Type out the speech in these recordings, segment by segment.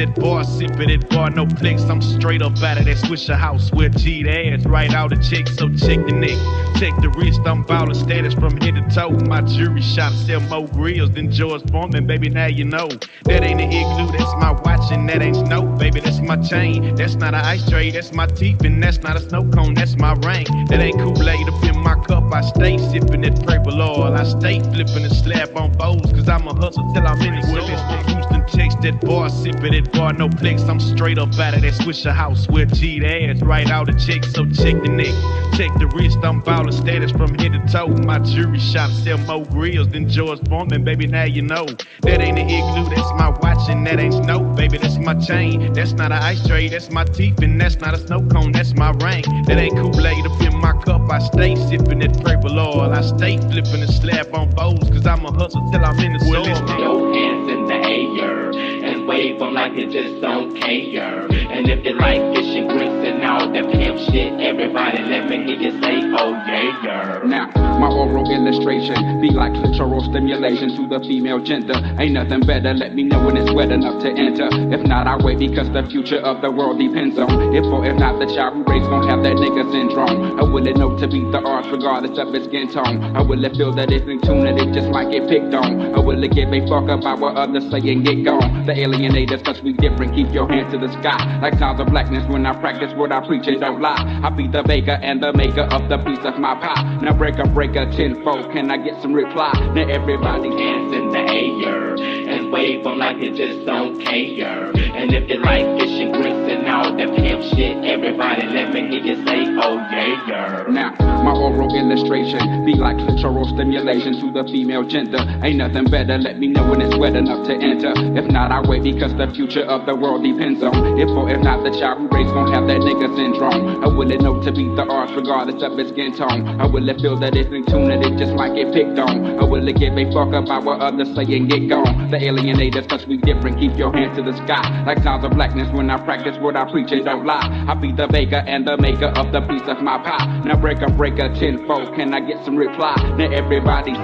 that bar, sipping that bar, no flex. I'm straight up out of that Swisher house where G the ass right out of check. So check the neck, check the wrist. I'm ballin' status from head to toe. My jewelry shop sell more grills than George Foreman, baby. Now you know that ain't an igloo, that's my watch, and that ain't snow, baby. That's my chain. That's not an ice tray, that's my teeth, and that's not a snow cone. That's my ring. That ain't Kool-Aid up in my cup. I stay sipping that purple oil. I stay flipping the slab on bowls, cause I'm a hustle till I'm in the soil. Houston, text that bar, sipping that bar, no flex. I'm straight up out of that Swisher house where G the ass right out of check. So check the neck, check the wrist. I'm ballin' status from head to toe. My jewelry shop sell more grills than George Foreman, baby. Now you know that ain't an igloo, that's my watch, and that ain't snow, baby. That's my chain. That's not an ice tray, that's my teeth, and that's not a snow cone. That's my ring. That ain't Kool-Aid up in my cup. I stay sipping that purple oil. I stay flipping the slab on bowls, cause I'm a hustle till I'm in the soil. Your hands in the air and wave them like you just don't care. And if you like fish and grits and all that pimp shit, everybody let me hear you say, oh yeah. Now, my oral illustration be like clitoral stimulation to the female gender. Ain't nothing better, let me know when it's wet enough to enter. If not, I wait because the future of the world depends on if or if not the child we raise gon' have that nigga syndrome. Or will it know to beat the odds regardless of its skin tone? Or will it feel that it's in tune that it just might get picked on? Or will it give a fuck about what others say and get gone? The alienators, cause we different, keep your hand to the sky. Like sounds of blackness when I practice what I preach and don't lie. I be the baker and the maker of the piece of my pie. Now break a tenfold, can I get some reply? Now everybody hands in the air and wave them like you just don't care. And if you like fish and grits and all that pimp shit, everybody let me hear you say, oh yeah. Now, my oral illustration be like clitoral stimulation to the female gender. Ain't nothing better, let me know when it's wet enough to enter. If not, I wait because the future of the world depends on if or if not the child we raise gon' have that nigga syndrome. Or will it know to beat the odds regardless of its skin tone? Or will it feel that it's in tune and it just might get picked on? Or will it give a fuck about what others say and get gone? The alienators, cause we different, keep your hand to the sky. Like sounds of blackness when I practice what I preach and don't lie. I be the baker and the maker of the piece of my pie. Now break a tenfold, can I get some reply? Now everybody say,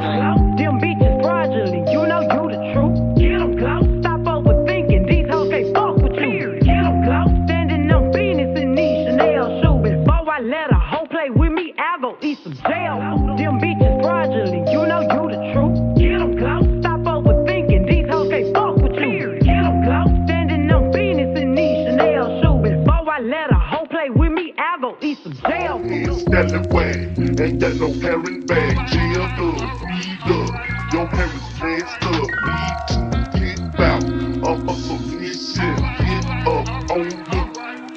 them bitches fraudulent, you know you the truth. Get them close, stop overthinking, these hoes can't fuck with you. Get them close, standing on business in these Chanel shoes. Before I let a hoe play with me, I'll go eat some jail. Them bitches fraudulent, you know you the truth. Get them close, stop overthinking, these hoes can't fuck with you. Get them close, standing on business in these Chanel shoes. Before I let a hoe play with me, I'll go eat some jail. That way, ain't that no parent bag? Jailed up, freed up, your parents dressed up. Need to get bout, a submission, get up on the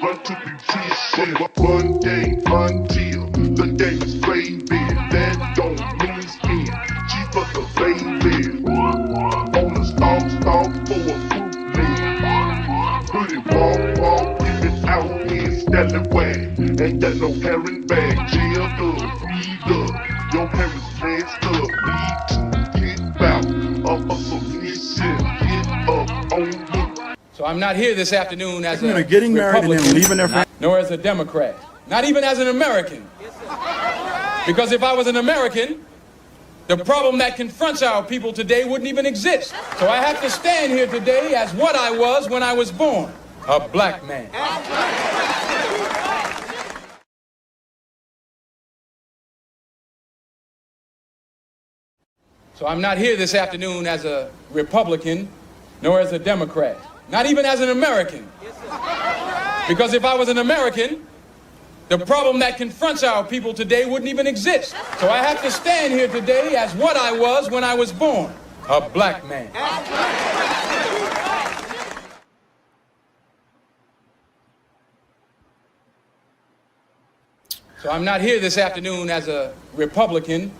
run to petition. One day until the day is baby, that don't mean spin. Chief of the baby, on the stalk for a fruit man. Pretty walk, give it out here, stand way. Ain't that no parent bag? Jailed up, freed up, your parents dressed up. Need to get bout, a submission, get up on the. So I'm not here this afternoon as a getting married and then leaving their family, nor as a Democrat, not even as an American. Because if I was an American, the problem that confronts our people today wouldn't even exist. So I have to stand here today as what I was when I was born, a black man. So I'm not here this afternoon as a Republican, nor as a Democrat, not even as an American. Because if I was an American, the problem that confronts our people today wouldn't even exist. So I have to stand here today as what I was when I was born, a black man. So I'm not here this afternoon as a Republican,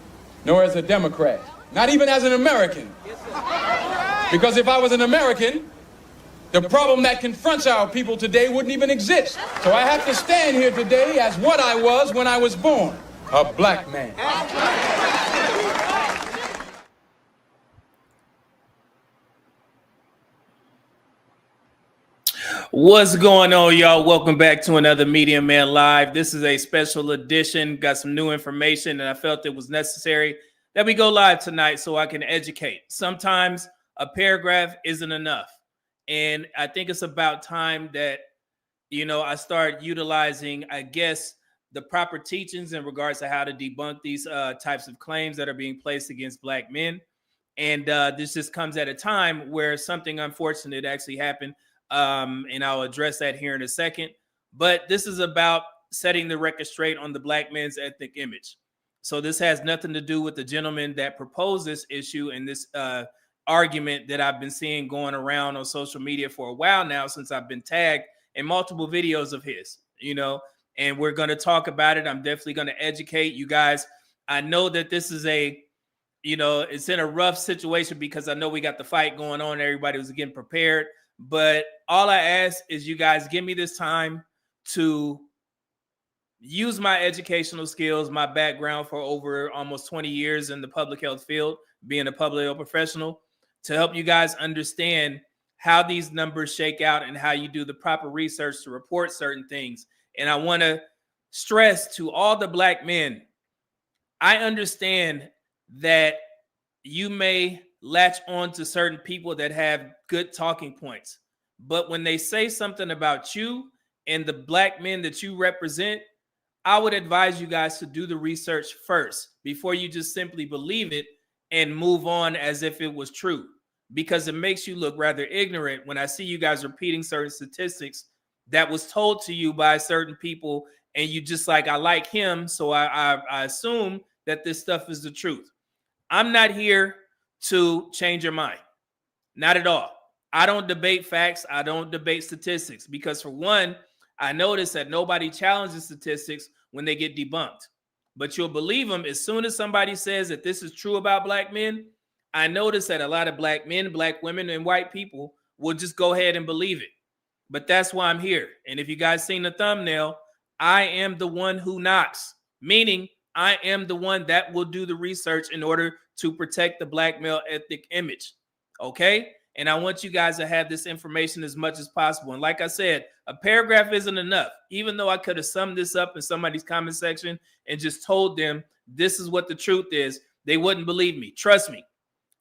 nor as a Democrat, not even as an American. Because if I was an American, the problem that confronts our people today wouldn't even exist. So I have to stand here today as what I was when I was born, a black man. What's going on, y'all? Welcome back to another Media Man Live. This is a special edition. Got some new information, and I felt it was necessary that we go live tonight so I can educate. Sometimes a paragraph isn't enough. And I think it's about time that, I start utilizing, I guess, the proper teachings in regards to how to debunk these types of claims that are being placed against Black men. And this just comes at a time where something unfortunate actually happened. And I'll address that here in a second. But this is about setting the record straight on the Black men's ethnic image. So this has nothing to do with the gentleman that proposed this issue and this argument that I've been seeing going around on social media for a while now, since I've been tagged in multiple videos of his, and we're going to talk about it. I'm definitely going to educate you guys. I know that this is it's in a rough situation because I know we got the fight going on. Everybody was getting prepared. But all I ask is you guys give me this time to use my educational skills, my background for over almost 20 years in the public health field, being a public health professional, to help you guys understand how these numbers shake out and how you do the proper research to report certain things. And I want to stress to all the Black men, I understand that you may latch on to certain people that have good talking points, but when they say something about you and the Black men that you represent, I would advise you guys to do the research first before you just simply believe it and move on as if it was true, because it makes you look rather ignorant when I see you guys repeating certain statistics that was told to you by certain people, and you just like, I like him, so I assume that this stuff is the truth. I'm not here to change your mind. Not at all. I don't debate facts. I don't debate statistics because, for one, I notice that nobody challenges statistics when they get debunked. But you'll believe them as soon as somebody says that this is true about Black men. I notice that a lot of Black men, Black women, and white people will just go ahead and believe it. But that's why I'm here. And if you guys seen the thumbnail, I am the one who knocks, meaning I am the one that will do the research in order to protect the Black male ethnic image. Okay? And I want you guys to have this information as much as possible. And like I said, a paragraph isn't enough. Even though I could have summed this up in somebody's comment section and just told them this is what the truth is, they wouldn't believe me. Trust me.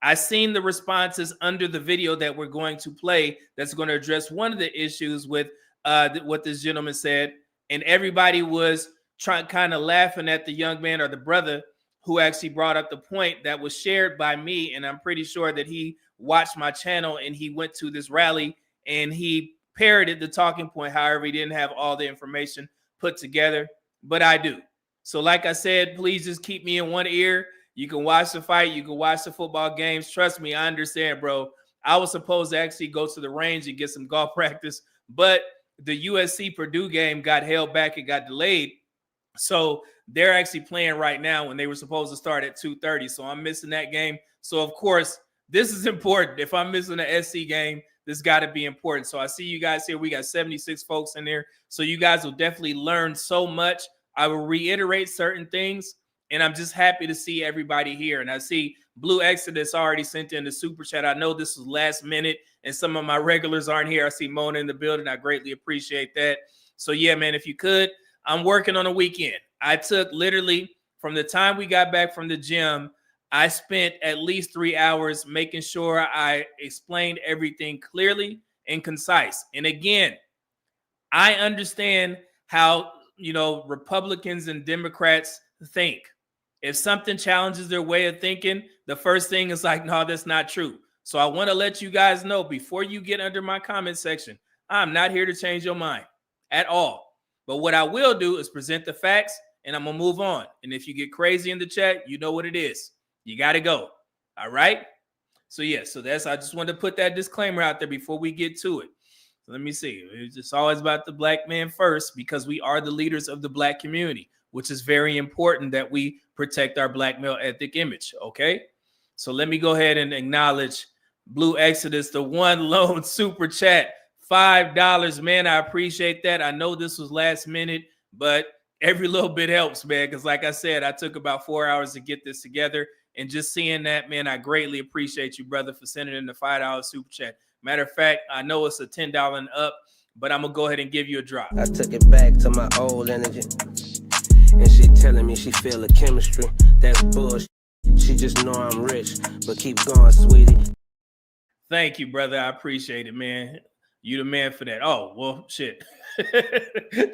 I've seen the responses under the video that we're going to play that's going to address one of the issues with what this gentleman said. And everybody was kind of laughing at the young man or the brother who actually brought up the point that was shared by me. And I'm pretty sure that he watched my channel and he went to this rally and he parroted the talking point. However, he didn't have all the information put together, but I do. So like I said, please just keep me in one ear. You can watch the fight. You can watch the football games. Trust me, I understand, bro. I was supposed to actually go to the range and get some golf practice, but the USC Purdue game got held back. It got delayed. So they're actually playing right now when they were supposed to start at 2:30. So I'm missing that game. So, of course, this is important. If I'm missing the SC game, this got to be important. So I see you guys here. We got 76 folks in there. So you guys will definitely learn so much. I will reiterate certain things. And I'm just happy to see everybody here. And I see Blue Exodus already sent in the super chat. I know this was last minute and some of my regulars aren't here. I see Mona in the building. I greatly appreciate that. So yeah, man, if you could, I'm working on a weekend. I took literally from the time we got back from the gym, I spent at least 3 hours making sure I explained everything clearly and concise. And again, I understand how, Republicans and Democrats think. If something challenges their way of thinking, the first thing is like, no, that's not true. So I want to let you guys know before you get under my comment section, I'm not here to change your mind at all. But what I will do is present the facts and I'm going to move on. And if you get crazy in the chat, you know what it is. You got to go. All right. So yeah, I just wanted to put that disclaimer out there before we get to it. So let me see. It's always about the Black man first because we are the leaders of the Black community, which is very important that we protect our Black male ethnic image. Okay. So let me go ahead and acknowledge Blue Exodus, the one lone super chat, $5, man. I appreciate that. I know this was last minute, but every little bit helps, man. Because like I said, I took about 4 hours to get this together. And just seeing that, man, I greatly appreciate you, brother, for sending in the $5 super chat. Matter of fact, I know it's a $10 and up, but I'm going to go ahead and give you a drop. I took it back to my old energy. And she telling me she feel the chemistry. That's bullshit. She just know I'm rich, but keep going, sweetie. Thank you, brother. I appreciate it, man. You the man for that. Oh, well, shit.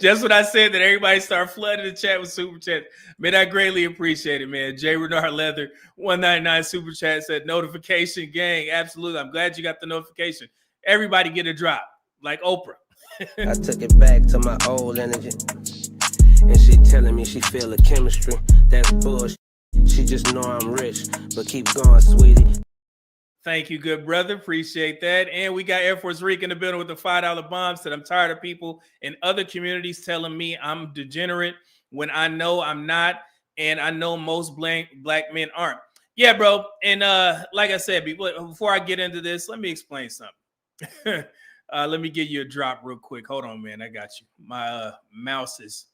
Just when I said that, everybody start flooding the chat with super chat. Man, I greatly appreciate it, man. J. Renard Leather, 199 super chat said notification gang. Absolutely. I'm glad you got the notification. Everybody get a drop, like Oprah. I took it back to my old energy. And she telling me she feel the chemistry. That's bullshit. She just know I'm rich. But keep going, sweetie. Thank you, good brother. Appreciate that. And we got Air Force Rick in the building with the $5 bomb. Said, I'm tired of people in other communities telling me I'm degenerate when I know I'm not. And I know most black men aren't. Yeah, bro. And like I said, before I get into this, let me explain something. Let me give you a drop real quick. Hold on, man. I got you. My mouse is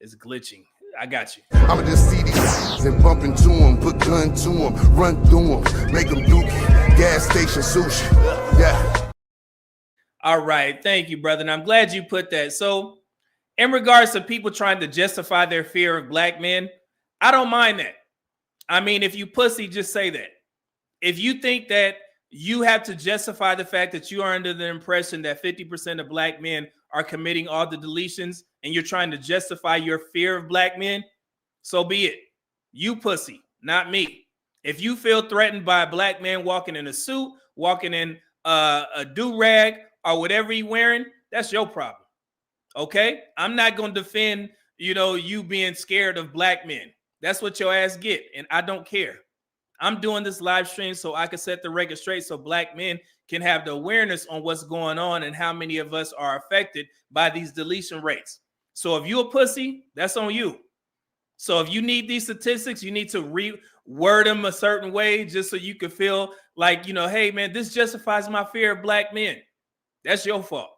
glitching. I got you. I'ma just see these and bump into them, put gun to them, run through them, make them dookie, gas station sushi. Yeah. All right. Thank you, brother. And I'm glad you put that. So, in regards to people trying to justify their fear of black men, I don't mind that. I mean, if you pussy, just say that. If you think that you have to justify the fact that you are under the impression that 50% of black men are committing all the deletions and you're trying to justify your fear of black men, so be it. You pussy, not me. If you feel threatened by a black man walking in a suit, walking in a do-rag or whatever he's wearing, that's your problem. Okay? I'm not going to defend, you being scared of black men. That's what your ass get, and I don't care. I'm doing this live stream so I can set the record straight so black men can have the awareness on what's going on and how many of us are affected by these deletion rates. So if you a pussy, that's on you. So if you need these statistics, you need to reword them a certain way just so you can feel like, hey, man, this justifies my fear of black men. That's your fault.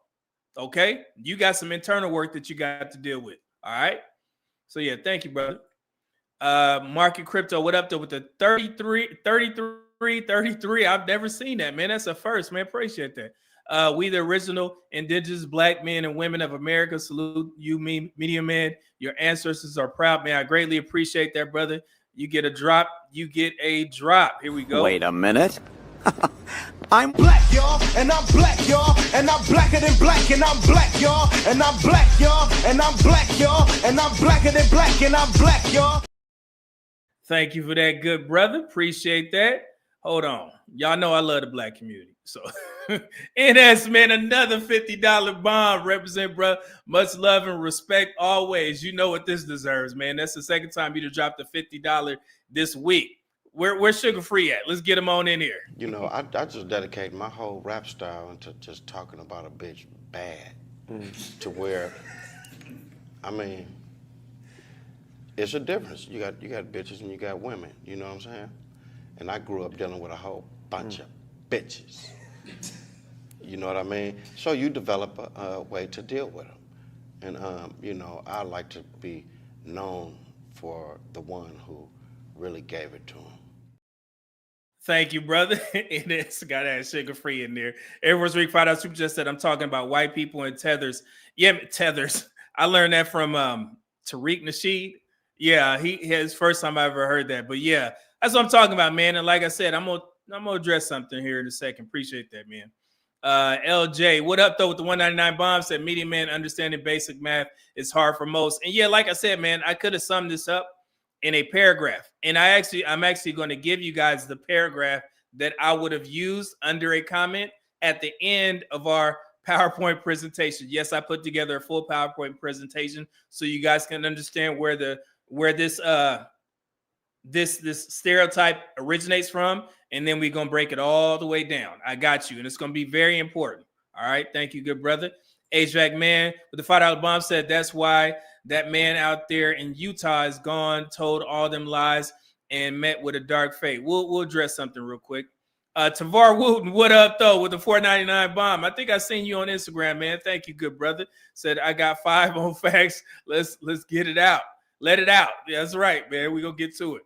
Okay? You got some internal work that you got to deal with. All right? So, yeah, thank you, brother. Market Crypto, what up though with the 33? I've never seen that, man. That's a first, man. Appreciate that. We the original indigenous black men and women of America salute you, media man. Your ancestors are proud, man. I greatly appreciate that, brother. You get a drop. You get a drop. Here we go. Wait a minute. I'm black, y'all, and I'm black, y'all, and I'm blacker than black, and I'm black, y'all, and I'm black, y'all, and I'm black, y'all, and I'm blacker than black, and I'm black, y'all. Thank you for that, good brother. Appreciate that. Hold on. Y'all know I love the black community. So, NS, man, another $50 bomb. Represent, bro. Much love and respect always. You know what this deserves, man. That's the second time you dropped the $50 this week. Where's Sugar Free at? Let's get him on in here. I just dedicate my whole rap style into just talking about a bitch bad to where, I mean, it's a difference. You got bitches and you got women. You know what I'm saying? And I grew up dealing with a whole bunch of bitches. You know what I mean? So you develop a way to deal with them. And, I like to be known for the one who really gave it to him. Thank you, brother. And it's got that Sugar Free in there. Everyone's Rick $5 super just said I'm talking about white people and tethers. Yeah, tethers. I learned that from Tariq Nasheed. Yeah, his first time I ever heard that. But yeah, that's what I'm talking about, man. And like I said, I'm gonna address something here in a second. Appreciate that, man. LJ, what up though with the 199 bomb? Said media man understanding basic math is hard for most. And yeah, like I said, man, I could have summed this up in a paragraph. And I'm actually going to give you guys the paragraph that I would have used under a comment at the end of our PowerPoint presentation. Yes, I put together a full PowerPoint presentation so you guys can understand where this stereotype originates from, and then we're gonna break it all the way down. I got you, and it's gonna be very important. All right, thank you, good brother. HVAC man with the $5 bomb said that's why that man out there in Utah is gone, told all them lies, and met with a dark fate. We'll address something real quick. Tavar Wooten, what up though with the $4.99 bomb? I think I seen you on Instagram, man. Thank you, good brother. Said I got 5 on facts. Let's get it out. Let it out. Yeah, that's right, man. We're gonna get to it.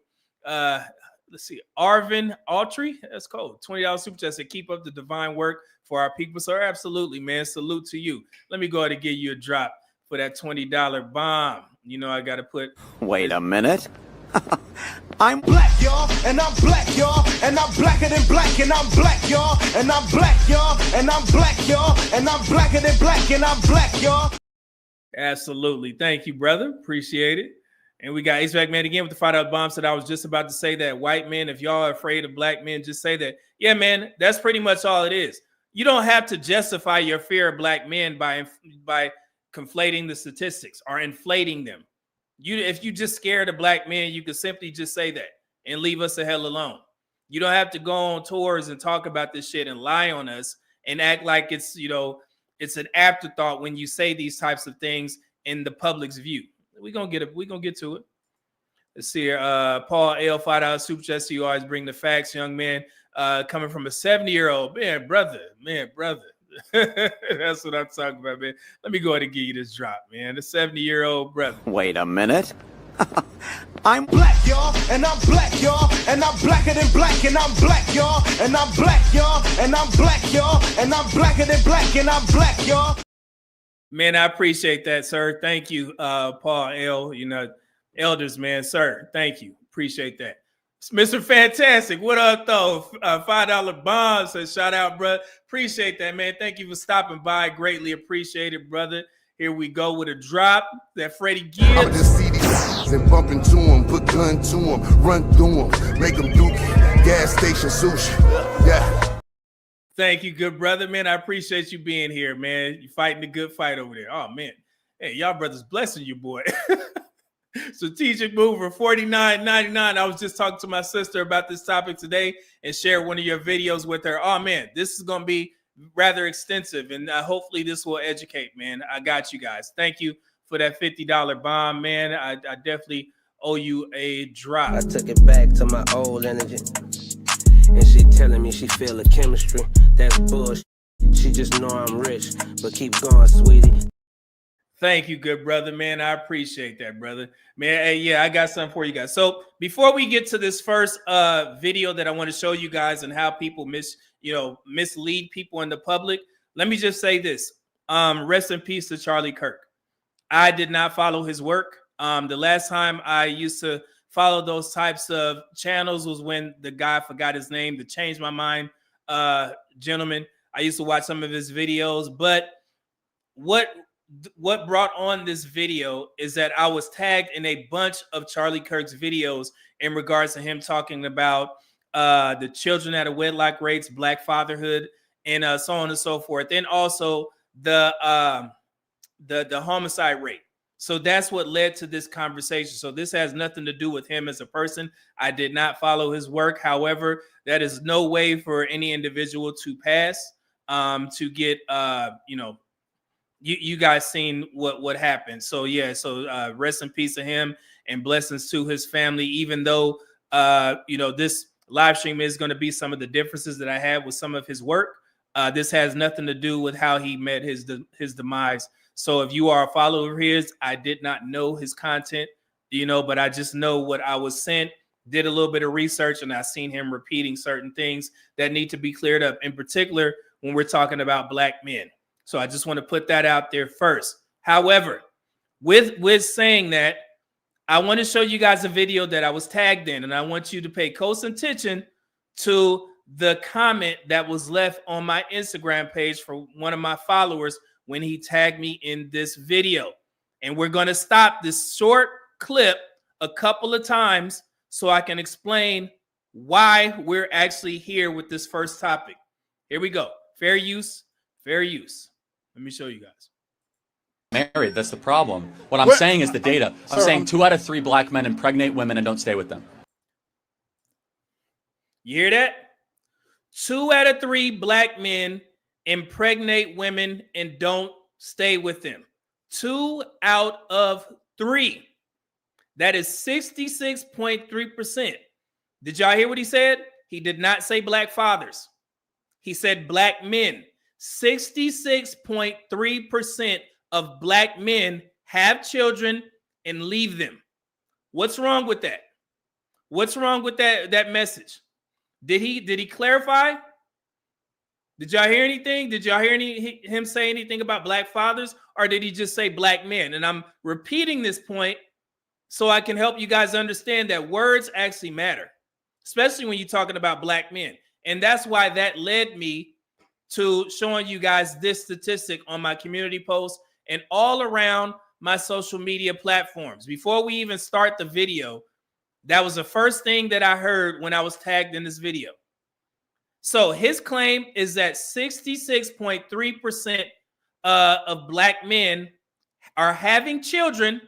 Let's see. Arvin Autry, that's cool. $20 super chat said keep up the divine work for our people. So absolutely, man. Salute to you. Let me go ahead and give you a drop for that $20 bomb. I gotta put. Wait a minute. I'm black, y'all, and I'm black, y'all, and I'm blacker than black, and I'm black, y'all, and I'm black, y'all, and I'm black, y'all, and I'm blacker than black, and I'm black, y'all. Absolutely. Thank you, brother. Appreciate it. And we got HVAC Man again with the $5 bomb. Said I was just about to say that white men, if y'all are afraid of black men, just say that. Yeah, man, that's pretty much all it is. You don't have to justify your fear of black men by conflating the statistics or inflating them. If you just scared of black men, you could simply just say that and leave us the hell alone. You don't have to go on tours and talk about this shit and lie on us and act like it's, it's an afterthought when you say these types of things in the public's view. We're gonna get to it. Let's see here. Paul L. $5 super chat. So you always bring the facts, young man. Coming from a 70-year-old man, brother. That's what I'm talking about, man. Let me go ahead and give you this drop, man. The 70-year-old brother. Wait a minute. I'm black, y'all, and I'm black, y'all, and I'm blacker than black, and I'm black, y'all, and I'm black, y'all, and I'm black, y'all, and I'm blacker than black, and I'm black, y'all. Man, I appreciate that, sir. Thank you, Paul L. Elders, man, sir. Thank you. Appreciate that. It's Mr. Fantastic. What up, though? $5 bomb says shout out, bro. Appreciate that, man. Thank you for stopping by. Greatly appreciate it, brother. Here we go with a drop. That Freddie Gibbs. I would just see these and bump into them, put gun to them, run through them, make them dookie, gas station sushi. Yeah. Thank you, good brother, man. I appreciate you being here, man. You fighting a good fight over there. Oh, man. Hey, y'all brothers blessing you, boy. Strategic Mover, $49.99. I was just talking to my sister about this topic today and shared one of your videos with her. Oh, man, this is going to be rather extensive, and hopefully this will educate, man. I got you guys. Thank you for that $50 bomb, man. I definitely owe you a drop. I took it back to my old energy, and she telling me she feel the chemistry. That's bullshit. She just know I'm rich, but keep going, sweetie. Thank you, good brother, man. I appreciate that, brother. Man, hey, yeah, I got something for you guys. So before we get to this first video that I want to show you guys and how people mislead people in the public, let me just say this. Rest in peace to Charlie Kirk. I did not follow his work. The last time I used to follow those types of channels was when the guy, I forgot his name, the Change My Mind gentleman. I used to watch some of his videos, but what brought on this video is that I was tagged in a bunch of Charlie Kirk's videos in regards to him talking about the children out of wedlock rates, black fatherhood, and so on and so forth, and also the homicide rate. So that's what led to this conversation. So this has nothing to do with him as a person. I did not follow his work. However, that is no way for any individual to pass to get you guys seen what happened. So yeah, so rest in peace to him and blessings to his family, even though this live stream is going to be some of the differences that I had with some of his work. This has nothing to do with how he met his demise. So if you are a follower of his, I did not know his content, but I just know what I was sent, did a little bit of research, and I seen him repeating certain things that need to be cleared up, in particular when we're talking about black men. So I just want to put that out there first. However, with saying that, I want to show you guys a video that I was tagged in, and I want you to pay close attention to the comment that was left on my Instagram page for one of my followers when he tagged me in this video. And we're going to stop this short clip a couple of times so I can explain why we're actually here with this first topic. Here we go. Fair use, fair use. Let me show you guys. Married, that's the problem. What I'm saying is the data. I'm saying 2 out of 3 black men impregnate women and don't stay with them. You hear that? 2 out of 3 black men impregnate women and don't stay with them. 2 out of 3. That is 66.3%. Did y'all hear what he said? He did not say black fathers. He said black men. 66.3% of black men have children and leave them. What's wrong with that? What's wrong with that message? Did he clarify? Did y'all hear anything? Did y'all hear him say anything about black fathers, or did he just say black men? And I'm repeating this point so I can help you guys understand that words actually matter, especially when you're talking about black men. And that's why that led me to showing you guys this statistic on my community post and all around my social media platforms. Before we even start the video, that was the first thing that I heard when I was tagged in this video. So his claim is that 66.3% of black men are having children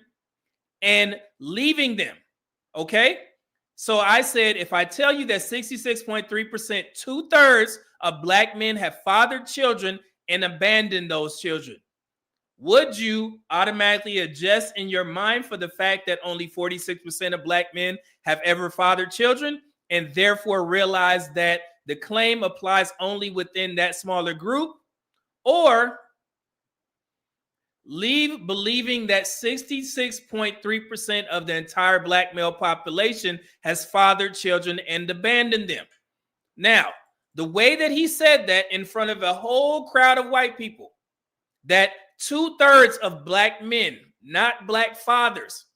and leaving them. Okay? So I said, if I tell you that 66.3%, 2/3 of black men have fathered children and abandoned those children, would you automatically adjust in your mind for the fact that only 46% of black men have ever fathered children, and therefore realize that the claim applies only within that smaller group? Or leave believing that 66.3% of the entire black male population has fathered children and abandoned them? Now, the way that he said that in front of a whole crowd of white people, that 2/3 of black men, not black fathers,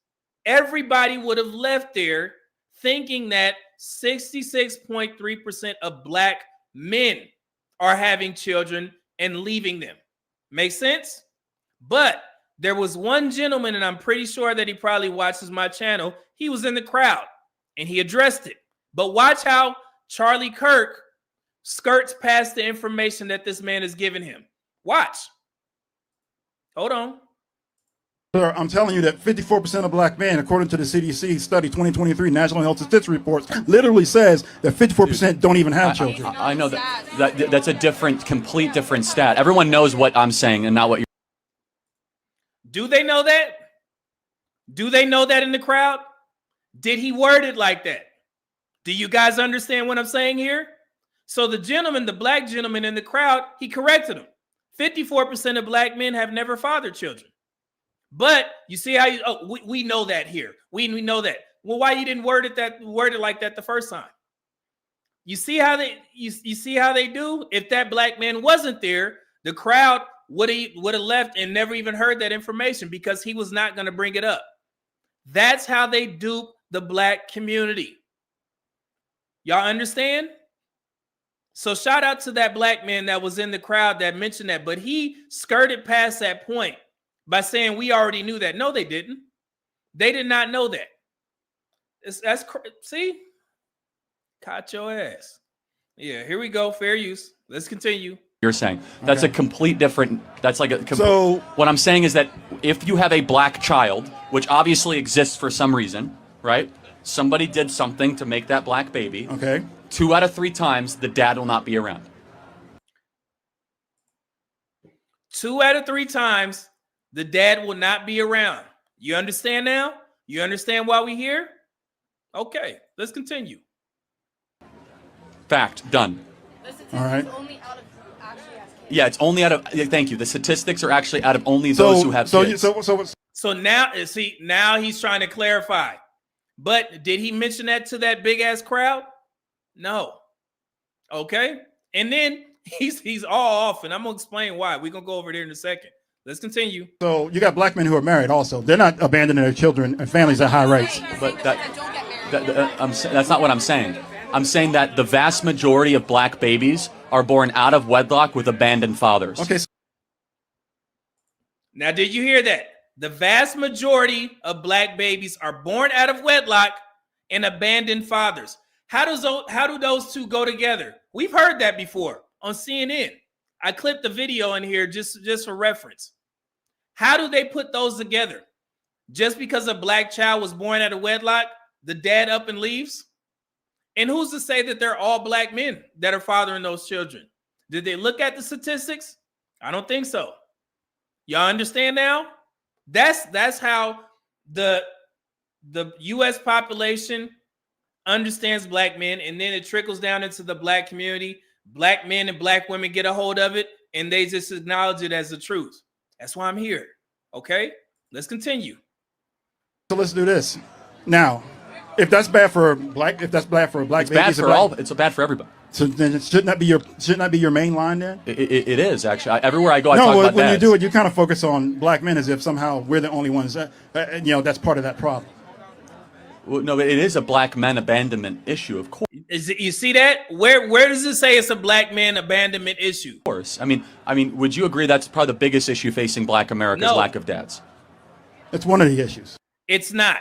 everybody would have left there thinking that 66.3% of black men are having children and leaving them. Make sense? But there was one gentleman, and I'm pretty sure that he probably watches my channel. He was in the crowd and he addressed it. But watch how Charlie Kirk skirts past the information that this man has given him. Watch. Hold on. Sir, I'm telling you that 54% of black men, according to the CDC study 2023 National Health Statistics Reports, literally says that 54% don't even have children. I know that's a complete different stat. Everyone knows what I'm saying and not what you're. Do they know that? Do they know that in the crowd? Did he word it like that? Do you guys understand what I'm saying here? So the gentleman, the black gentleman in the crowd, he corrected him. 54% of black men have never fathered children. But you see how we know that here. We know that. Well, why you didn't word it like that the first time? You see how they see how they do? If that black man wasn't there, the crowd would have left and never even heard that information because he was not going to bring it up. That's how they dupe the black community. Y'all understand? So shout out to that black man that was in the crowd that mentioned that, but he skirted past that point by saying we already knew that. No, they didn't. They did not know that. See? Caught your ass. Yeah, here we go. Fair use. Let's continue. You're saying that's a complete different. That's like a. So what I'm saying is that if you have a black child, which obviously exists for some reason, right? Somebody did something to make that black baby. Okay. 2 out of 3 times, the dad will not be around. 2 out of 3 times, the dad will not be around. You understand now? You understand why we're here? Okay, let's continue. Fact. Done. All right. Yeah, it's only out of. Thank you. The statistics are actually out of only those who have kids. So now, see, now he's trying to clarify. But did he mention that to that big ass crowd? No. Okay. And then he's all off, and I'm gonna explain why. We're gonna go over there in a second. Let's continue. So you got black men who are married also. They're not abandoning their children and families at high rates. But that's not what I'm saying. I'm saying that the vast majority of black babies are born out of wedlock with abandoned fathers. Okay. Now, did you hear that? The vast majority of black babies are born out of wedlock and abandoned fathers. How do those two go together? We've heard that before on CNN. I clipped the video in here just for reference. How do they put those together? Just because a black child was born out of wedlock, the dad up and leaves? And who's to say that they're all black men that are fathering those children? Did they look at the statistics? I don't think so. Y'all understand now? That's how the U.S. population understands black men, and then it trickles down into the black community. Black men and black women get a hold of it, and they just acknowledge it as the truth. That's why I'm here. Okay, let's continue. So let's do this now. If that's bad for a black, it's baby, bad for all. It's bad for everybody. So then shouldn't that be your main line then? It is actually. Everywhere I go, I talk about that. When you do it, you kind of focus on black men as if somehow we're the only ones. That's part of that problem. Well, no, it is a black men abandonment issue, of course. Is it, you see that? Where does it say it's a black man abandonment issue? Of course. I mean, would you agree that's probably the biggest issue facing black America's lack of dads? It's one of the issues. It's not.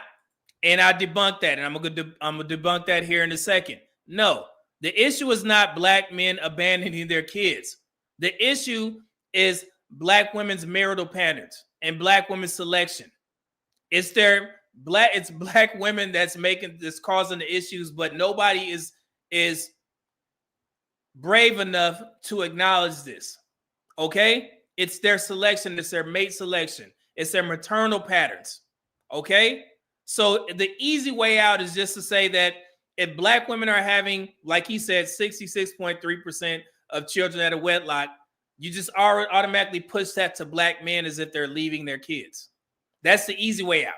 And I debunk that, and I'm gonna debunk that here in a second. No, the issue is not black men abandoning their kids. The issue is black women's marital patterns and black women's selection. It's black women that's causing the issues, but nobody is brave enough to acknowledge this. Okay? It's their selection, it's their mate selection, it's their maternal patterns. Okay? So the easy way out is just to say that if black women are having, like he said, 66.3% of children at a wedlock, you just automatically push that to black men as if they're leaving their kids. That's the easy way out.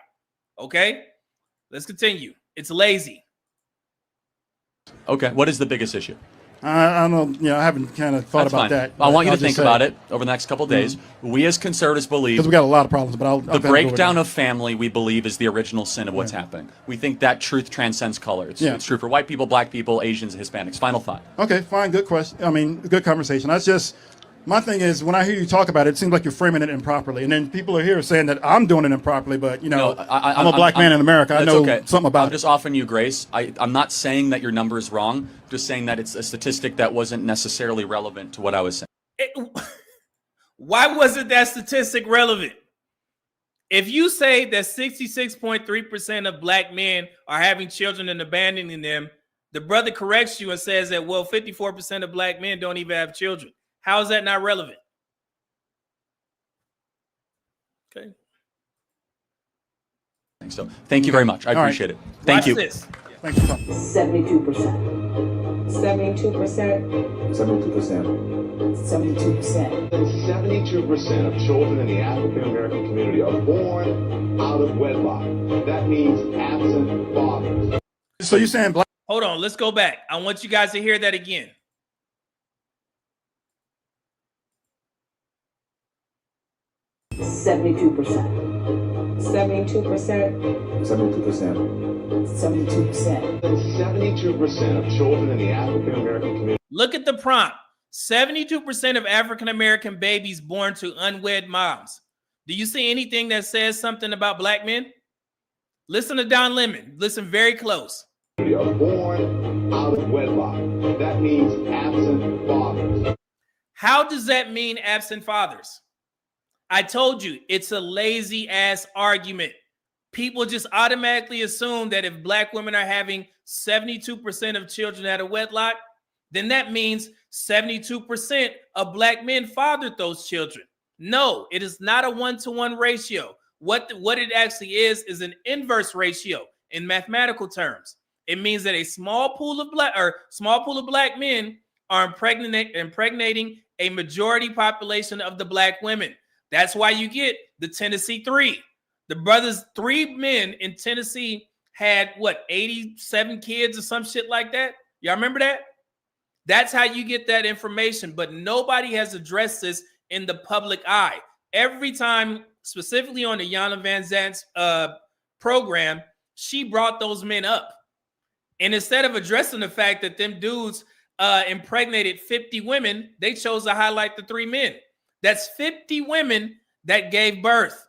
Okay? Let's continue. It's lazy. Okay. What is the biggest issue? I don't know. I haven't kind of thought about that. I want you to think about it over the next couple of days. We as conservatives believe, because we got a lot of problems, but I'll the breakdown of family, we believe, is the original sin of what's happening. We think that truth transcends color. It's true for white people, black people, Asians, Hispanics. Final thought. Okay, fine. Good question. I mean, good conversation. That's just, my thing is, when I hear you talk about it, it seems like you're framing it improperly. And then people are here saying that I'm doing it improperly, but, I'm a black man in America. I know something about it. I'm just offering you grace. I'm not saying that your number is wrong. I'm just saying that it's a statistic that wasn't necessarily relevant to what I was saying. Why wasn't that statistic relevant? If you say that 66.3% of black men are having children and abandoning them, the brother corrects you and says that, well, 54% of black men don't even have children. How is that not relevant? Okay. So thank you very much. I appreciate it. Thank you. This. Thank you. 72%. 72%. 72%. 72%. 72% of children in the African American community are born out of wedlock. That means absent fathers. So you're saying black? Hold on. Let's go back. I want you guys to hear that again. 72%. 72%. 72%. 72%. 72% of children in the African American community. Look at the prompt. 72% of African American babies born to unwed moms. Do you see anything that says something about black men? Listen to Don Lemon. Listen very close. Are born out of wedlock. That means absent fathers. How does that mean absent fathers? I told you, it's a lazy ass argument. People just automatically assume that if black women are having 72% of children at a wedlock, then that means 72% of black men fathered those children. No, it is not a one-to-one ratio. What it actually is an inverse ratio in mathematical terms. It means that a small pool of black men are impregnating a majority population of the black women. That's why you get the Tennessee 3. The brothers, 3 men in Tennessee had 87 kids or some shit like that. Y'all remember that? That's how you get that information. But nobody has addressed this in the public eye. Every time, specifically on the Yana Van Zant's program, she brought those men up. And instead of addressing the fact that them dudes impregnated 50 women, they chose to highlight the 3 men. That's 50 women that gave birth,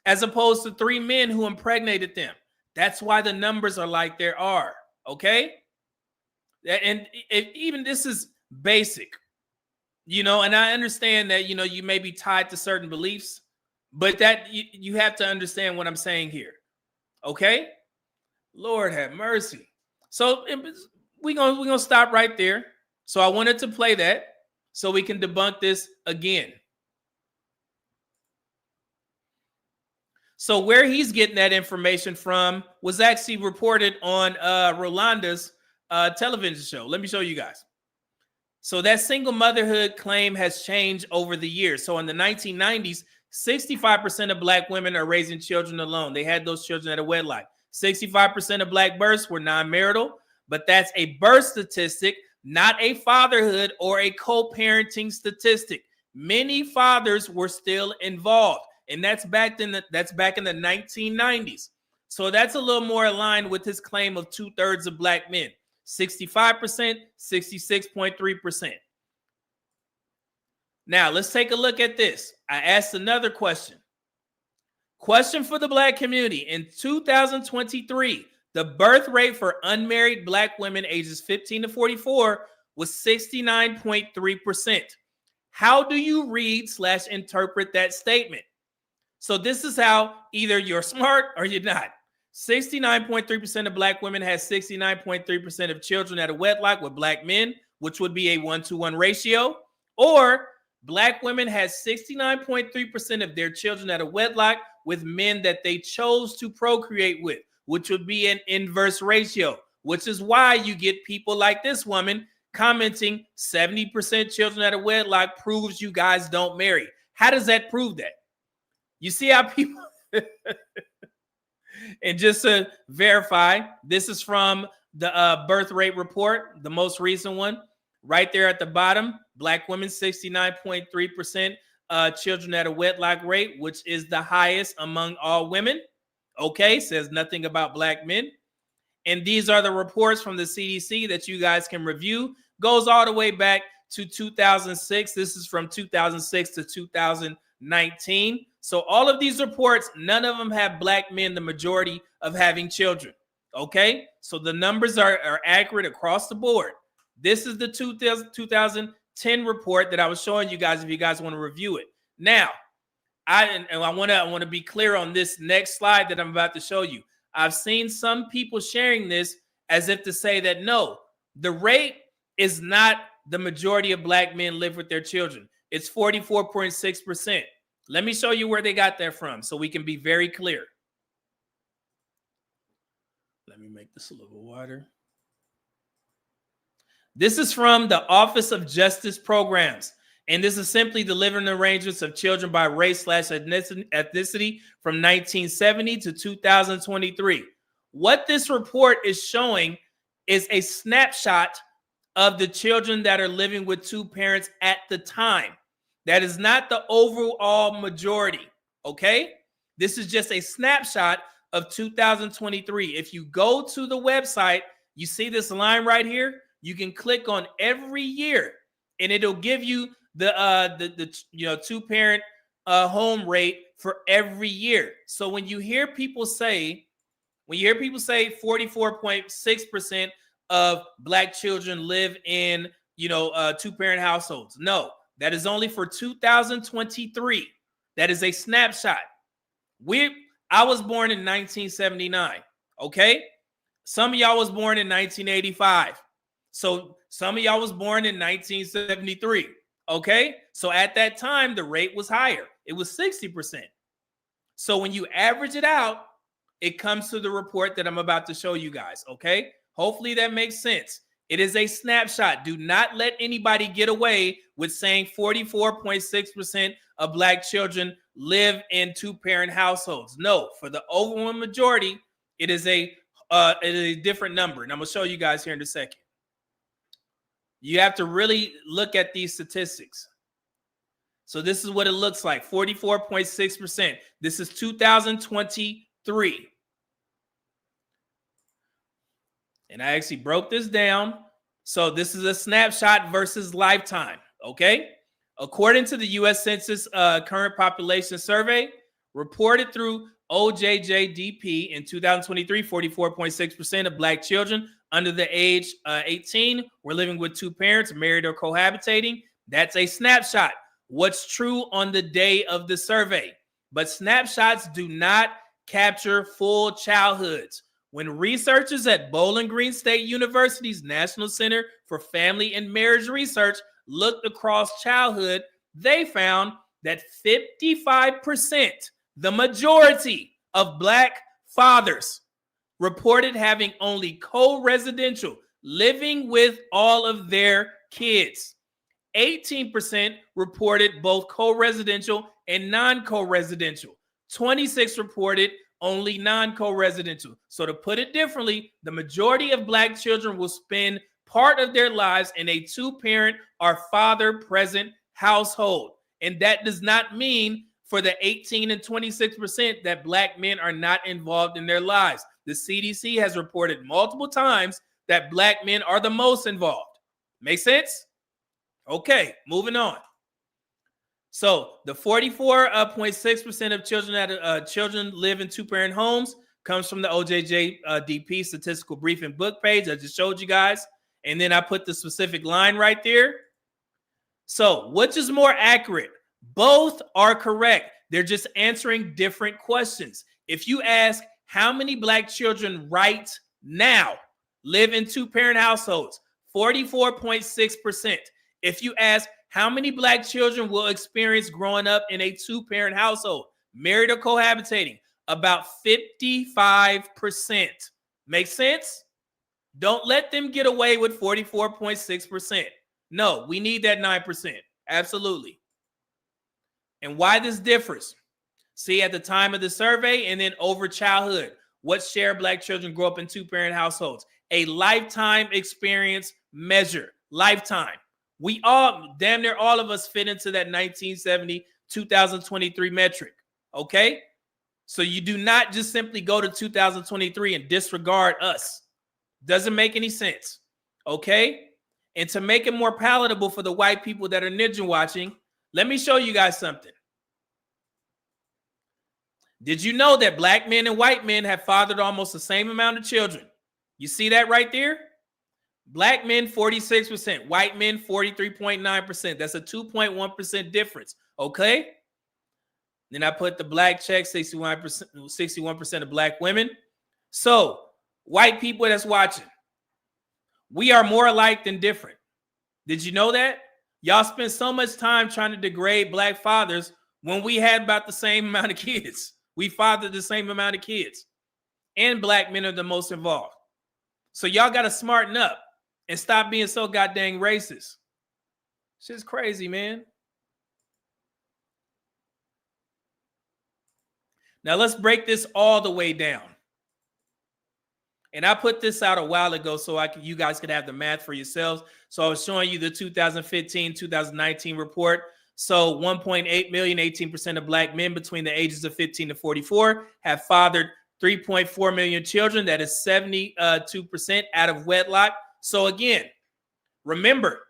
as opposed to 3 men who impregnated them. That's why the numbers are like they are, okay? And even this is basic, and I understand that, you may be tied to certain beliefs, but that you have to understand what I'm saying here, okay? Lord have mercy. So we're gonna stop right there. So I wanted to play that so we can debunk this again. So where he's getting that information from was actually reported on Rolanda's television show. Let me show you guys. So that single motherhood claim has changed over the years. So in the 1990s, 65% of black women are raising children alone. They had those children at a wedlock. 65% of black births were non-marital, but that's a birth statistic, not a fatherhood or a co-parenting statistic. Many fathers were still involved. And that's back in the 1990s. So that's a little more aligned with his claim of 2/3 of black men. 65%, 66.3%. Now, let's take a look at this. I asked another question. Question for the black community. In 2023, the birth rate for unmarried black women ages 15 to 44 was 69.3%. How do you read/interpret that statement? So this is how either you're smart or you're not. 69.3% of black women has 69.3% of children at a wedlock with black men, which would be a 1-to-1 ratio. Or black women has 69.3% of their children at a wedlock with men that they chose to procreate with, which would be an inverse ratio, which is why you get people like this woman commenting 70% children at a wedlock proves you guys don't marry. How does that prove that? You see how people... And just to verify, this is from the birth rate report, the most recent one. Right there at the bottom, black women, 69.3% children at a wedlock rate, which is the highest among all women. Okay, says nothing about black men. And these are the reports from the CDC that you guys can review. Goes all the way back to 2006. This is from 2006 to 2019. So all of these reports, none of them have black men the majority of having children. Okay, so the numbers are accurate across the board. This is the 2010 report that I was showing you guys if you guys want to review it. Now, I want to be clear on this next slide that I'm about to show you. I've seen some people sharing this as if to say that no, the rate is not the majority of black men live with their children. It's 44.6%. Let me show you where they got that from so we can be very clear. Let me make this a little wider. This is from the Office of Justice Programs. And this is simply the living arrangements of children by race/ethnicity from 1970 to 2023. What this report is showing is a snapshot of the children that are living with two parents at the time. That is not the overall majority, okay? This is just a snapshot of 2023. If you go to the website, you see this line right here. You can click on every year, and it'll give you the two-parent home rate for every year. So when you hear people say 44.6% of black children live in two-parent households, no. That is only for 2023. That is a snapshot. I was born in 1979, okay? Some of y'all was born in 1985. So some of y'all was born in 1973, okay? So at that time, the rate was higher. It was 60%. So when you average it out, it comes to the report that I'm about to show you guys, okay? Hopefully that makes sense. It is a snapshot. Do not let anybody get away with saying 44.6% of black children live in two-parent households. No, for the overwhelming majority, it is a different number. And I'm going to show you guys here in a second. You have to really look at these statistics. So this is what it looks like, 44.6%. This is 2023. And I actually broke this down. So this is a snapshot versus lifetime, okay? According to the U.S. Census current population survey, reported through OJJDP in 2023, 44.6% of black children under the age 18 were living with two parents, married or cohabitating. That's a snapshot. What's true on the day of the survey. But snapshots do not capture full childhoods. When researchers at Bowling Green State University's National Center for Family and Marriage Research looked across childhood, they found that 55%, the majority of black fathers, reported having only co-residential, living with all of their kids. 18% reported both co-residential and non-co-residential. 26 reported only non-co-residential. So to put it differently, the majority of black children will spend part of their lives in a two-parent or father-present household. And that does not mean for the 18 and 26% that black men are not involved in their lives. The CDC has reported multiple times that black men are the most involved. Make sense? Okay, moving on. So the 44.6% of children live in two-parent homes comes from the OJJDP statistical briefing book page. I just showed you guys. And then I put the specific line right there. So which is more accurate? Both are correct. They're just answering different questions. If you ask how many black children right now live in two-parent households, 44.6%. If you ask how many black children will experience growing up in a two-parent household, married or cohabitating, about 55%. Make sense? Don't let them get away with 44.6%. No, we need that 9%. Absolutely. And why this differs? See, at the time of the survey and then over childhood, what share of black children grow up in two-parent households? A lifetime experience measure. Lifetime. We all, damn near all of us fit into that 1970, 2023 metric. Okay? So you do not just simply go to 2023 and disregard us. Doesn't make any sense. Okay? And to make it more palatable for the white people that are ninja watching, let me show you guys something. Did you know that black men and white men have fathered almost the same amount of children? You see that right there? Black men, 46%. White men, 43.9%. That's a 2.1% difference. Okay? Then I put the black check, 61% of black women. So, white people that's watching, we are more alike than different. Did you know that? Y'all spend so much time trying to degrade black fathers when we had about the same amount of kids. We fathered the same amount of kids. And black men are the most involved. So y'all got to smarten up and stop being so goddamn racist. Shit's crazy, man. Now let's break this all the way down. And I put this out a while ago so you guys could have the math for yourselves. So I was showing you the 2015-2019 report. So 1.8 million, 18% of black men between the ages of 15 to 44 have fathered 3.4 million children. That is 72% out of wedlock. So again, remember,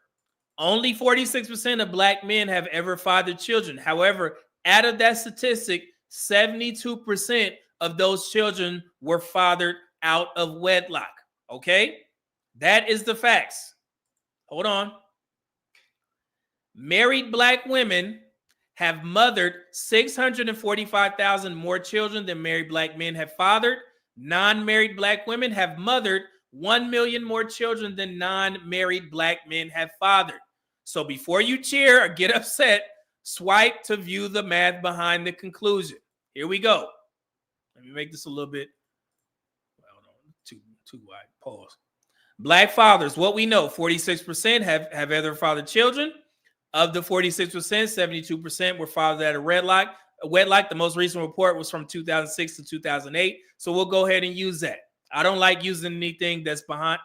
only 46% of black men have ever fathered children. However, out of that statistic, 72% of those children were fathered out of wedlock. Okay? That is the facts. Hold on. Married black women have mothered 645,000 more children than married black men have fathered. Non-married black women have mothered 1 million more children than non-married black men have fathered. So before you cheer or get upset, swipe to view the math behind the conclusion. Here we go. Let me make this a little bit, well, no, too wide. Pause. Black fathers, what we know, 46% have ever fathered children. Of the 46%, 72% were fathered at a wedlock. The most recent report was from 2006 to 2008. So we'll go ahead and use that. I don't like using anything that's behind,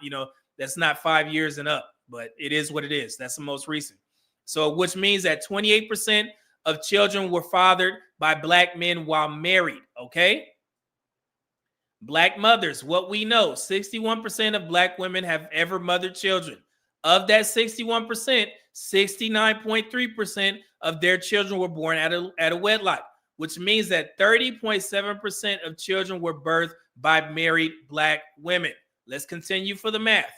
that's not 5 years and up, but it is what it is. That's the most recent. So which means that 28% of children were fathered by black men while married. Okay. Black mothers, what we know, 61% of black women have ever mothered children. Of that 61%, 69.3% of their children were born at a wedlock, which means that 30.7% of children were birthed by married black women. Let's continue for the math.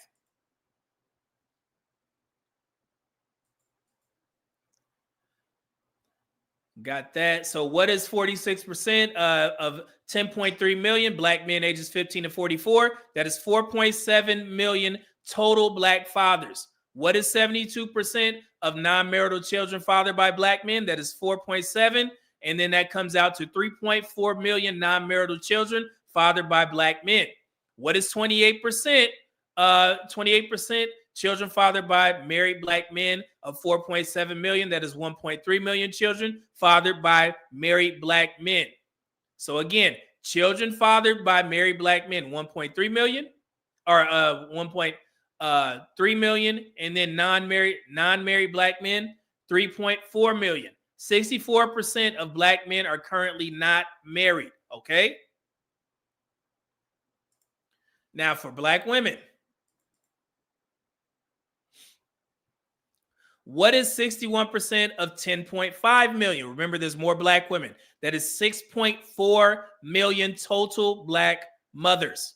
Got that. So what is 46% of 10.3 million black men ages 15 to 44? That is 4.7 million total black fathers. What is 72% of non-marital children fathered by black men? That is 4.7. And then that comes out to 3.4 million non-marital children fathered by black men. What is 28%? 28% children fathered by married black men of 4.7 million. That is 1.3 million children fathered by married black men. So again, children fathered by married black men, 1.3 million, or 1.3 million, and then non-married black men, 3.4 million. 64% of black men are currently not married, okay? Now for black women, what is 61% of 10.5 million? Remember, there's more black women. That is 6.4 million total black mothers.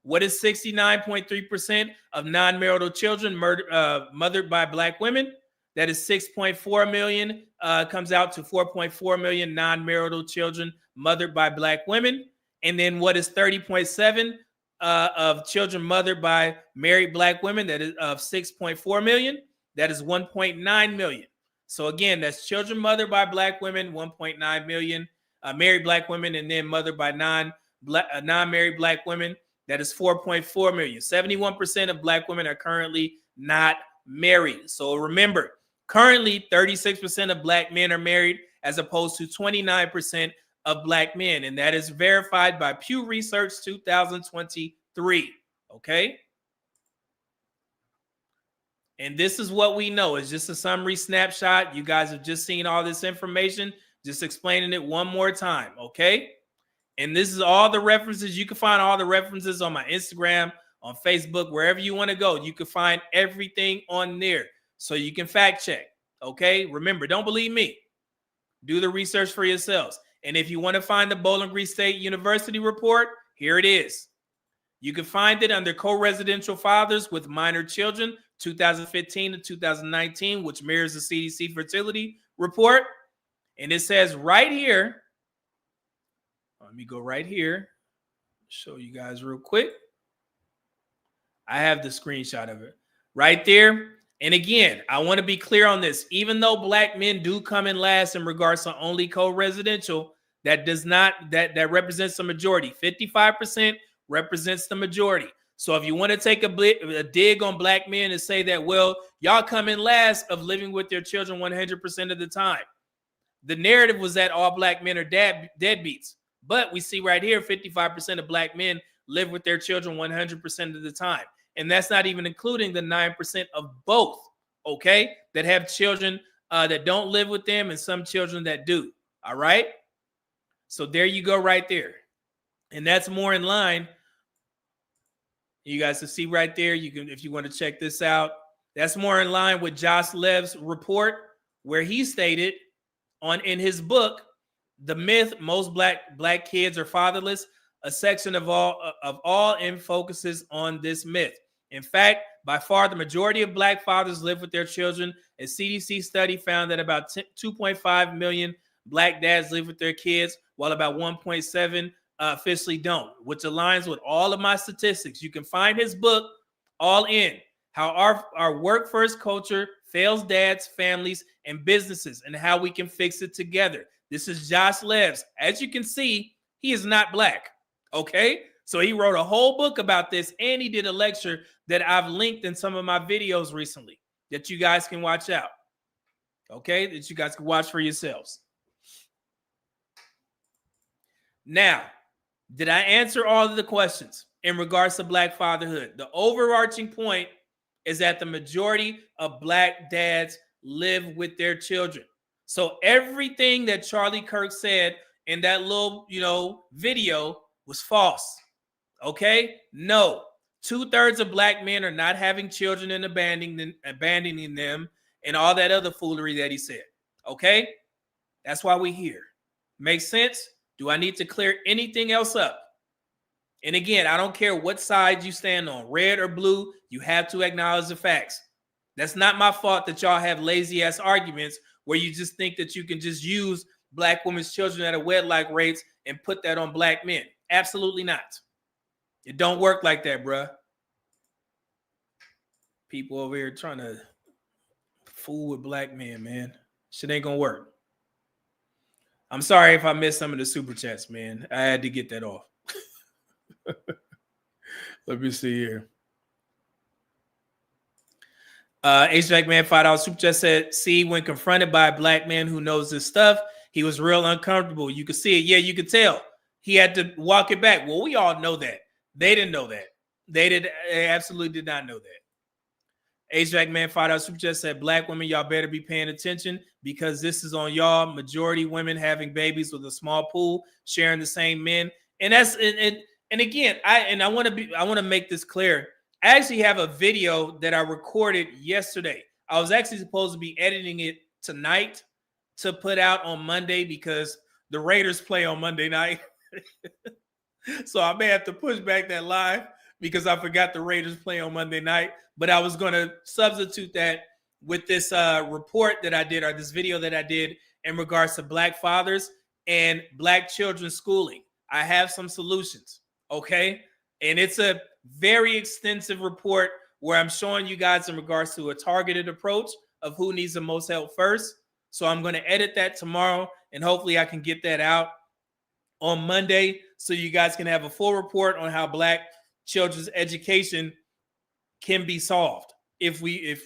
What is 69.3% of non-marital children mothered by black women? That is 6.4 million, comes out to 4.4 million non-marital children mothered by black women. And then what is 30.7 of children mothered by married black women? That is of 6.4 million. That is 1.9 million. So again, that's children mothered by black women, 1.9 million, married black women, and then mothered by non-married black women. That is 4.4 million. 71% of black women are currently not married. So remember, currently 36% of black men are married as opposed to 29% of black men. And that is verified by Pew Research 2023. Okay? And this is what we know. It's just a summary snapshot. You guys have just seen all this information. Just explaining it one more time, okay? And this is all the references. You can find all the references on my Instagram, on Facebook, wherever you want to go. You can find everything on there so you can fact check, okay? Remember, don't believe me. Do the research for yourselves. And if you want to find the Bowling Green State University report, here it is. You can find it under co-residential fathers with minor children, 2015 to 2019, which mirrors the CDC fertility report. And it says right here, let me go right here, show you guys real quick. I have the screenshot of it right there. And again, I want to be clear on this. Even though black men do come in last in regards to only co-residential, that does not, that represents the majority. 55% represents the majority. So if you want to take a dig on black men and say that, well, y'all come in last of living with their children 100% of the time. The narrative was that all black men are deadbeats. But we see right here, 55% of black men live with their children 100% of the time. And that's not even including the 9% of both, okay, that have children that don't live with them and some children that do, all right? So there you go right there. And that's more in line. You guys can see right there. You can, if you want to check this out, that's more in line with Josh Lev's report, where he stated in his book, The Myth Most Black Kids Are Fatherless, a section of all and focuses on this myth. In fact, by far the majority of black fathers live with their children. A CDC study found that about 2.5 million black dads live with their kids, while about 1.7 officially don't, which aligns with all of my statistics. You can find his book, All In, How Our Work-First Culture Fails Dads, Families, and Businesses, and How We Can Fix It Together. This is Josh Levs. As you can see, he is not black, okay? So he wrote a whole book about this, and he did a lecture that I've linked in some of my videos recently that you guys can watch out, okay? That you guys can watch for yourselves. Now, did I answer all of the questions in regards to black fatherhood? The overarching point is that the majority of black dads live with their children. So everything that Charlie Kirk said in that little, video was false. Okay? No. 2/3 of black men are not having children and abandoning them and all that other foolery that he said. Okay? That's why we're here. Makes sense? Do I need to clear anything else up? And again, I don't care what side you stand on, red or blue, you have to acknowledge the facts. That's not my fault that y'all have lazy ass arguments where you just think that you can just use black women's children at a wedlock rates and put that on black men. Absolutely not. It don't work like that, bruh. People over here trying to fool with black men, man. Shit ain't gonna work. I'm sorry if I missed some of the super chats, man. I had to get that off. Let me see here. H-Jack Man $5 super chat said, see, when confronted by a black man who knows this stuff, he was real uncomfortable. You could see it. Yeah, you could tell. He had to walk it back. Well, we all know that. They didn't know that. They absolutely did not know that. HVAC Man $5 super chat said, Black women, y'all better be paying attention because this is on y'all. Majority women having babies with a small pool, sharing the same men. And that's and again, I want to make this clear. I actually have a video that I recorded yesterday. I was actually supposed to be editing it tonight to put out on Monday because the Raiders play on Monday night. So I may have to push back that live because I forgot the Raiders play on Monday night. But I was going to substitute that with this report that I did, or this video that I did in regards to Black fathers and Black children's schooling. I have some solutions, okay? And it's a very extensive report where I'm showing you guys in regards to a targeted approach of who needs the most help first. So I'm going to edit that tomorrow, and hopefully I can get that out on Monday so you guys can have a full report on how Black children's education can be solved if we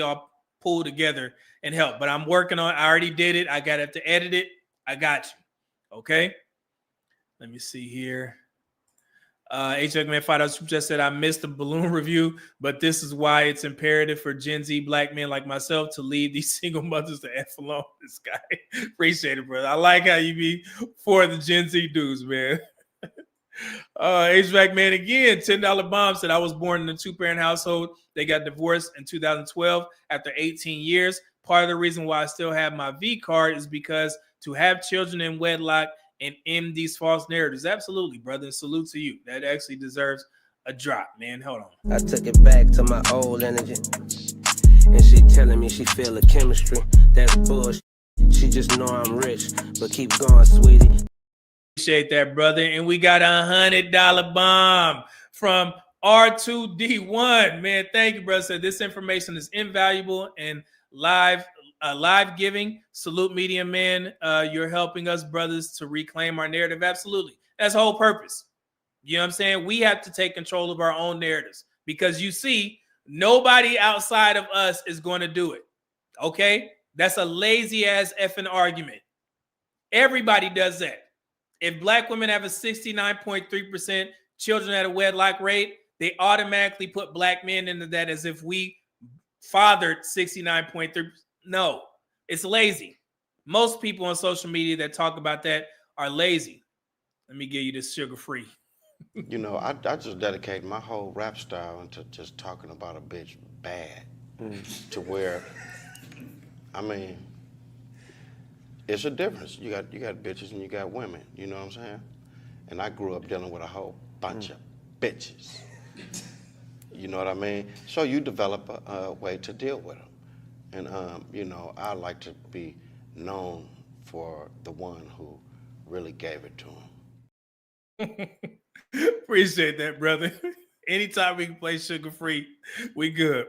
all pull together and help. But I'm working on, I already did it. I got to edit it. I got you. Okay. Let me see here. HX Man $5 just said, I missed the balloon review, but this is why it's imperative for Gen Z Black men like myself to leave these single mothers to F alone. This guy. Appreciate it, brother. I like how you be for the Gen Z dudes, man. HVAC Man again, $10 bomb said, I was born in a two-parent household. They got divorced in 2012 after 18 years. Part of the reason why I still have my V card is because to have children in wedlock and end these false narratives. Absolutely, brother. Salute to you. That actually deserves a drop, man. Hold on. I took it back to my old energy. And she telling me she feel the chemistry. That's bullshit. She just know I'm rich. But keep going, sweetie. Appreciate that, brother. And we got $100 bomb from R2D1. Man, thank you, brother. Said this information is invaluable and live giving. Salute, Media Man. You're helping us, brothers, to reclaim our narrative. Absolutely. That's the whole purpose. You know what I'm saying? We have to take control of our own narratives because you see, nobody outside of us is going to do it. Okay? That's a lazy ass effing argument. Everybody does that. If Black women have a 69.3% children at a wedlock rate, they automatically put Black men into that as if we fathered 69.3%. No, it's lazy. Most people on social media that talk about that are lazy. Let me give you this sugar-free. You know, I just dedicate my whole rap style into just talking about a bitch bad to where, I mean, it's a difference. You got bitches and you got women. You know what I'm saying? And I grew up dealing with a whole bunch of bitches. You know what I mean? So you develop a way to deal with them. And, you know, I like to be known for the one who really gave it to him. Appreciate that, brother. Anytime we can play sugar-free, we good.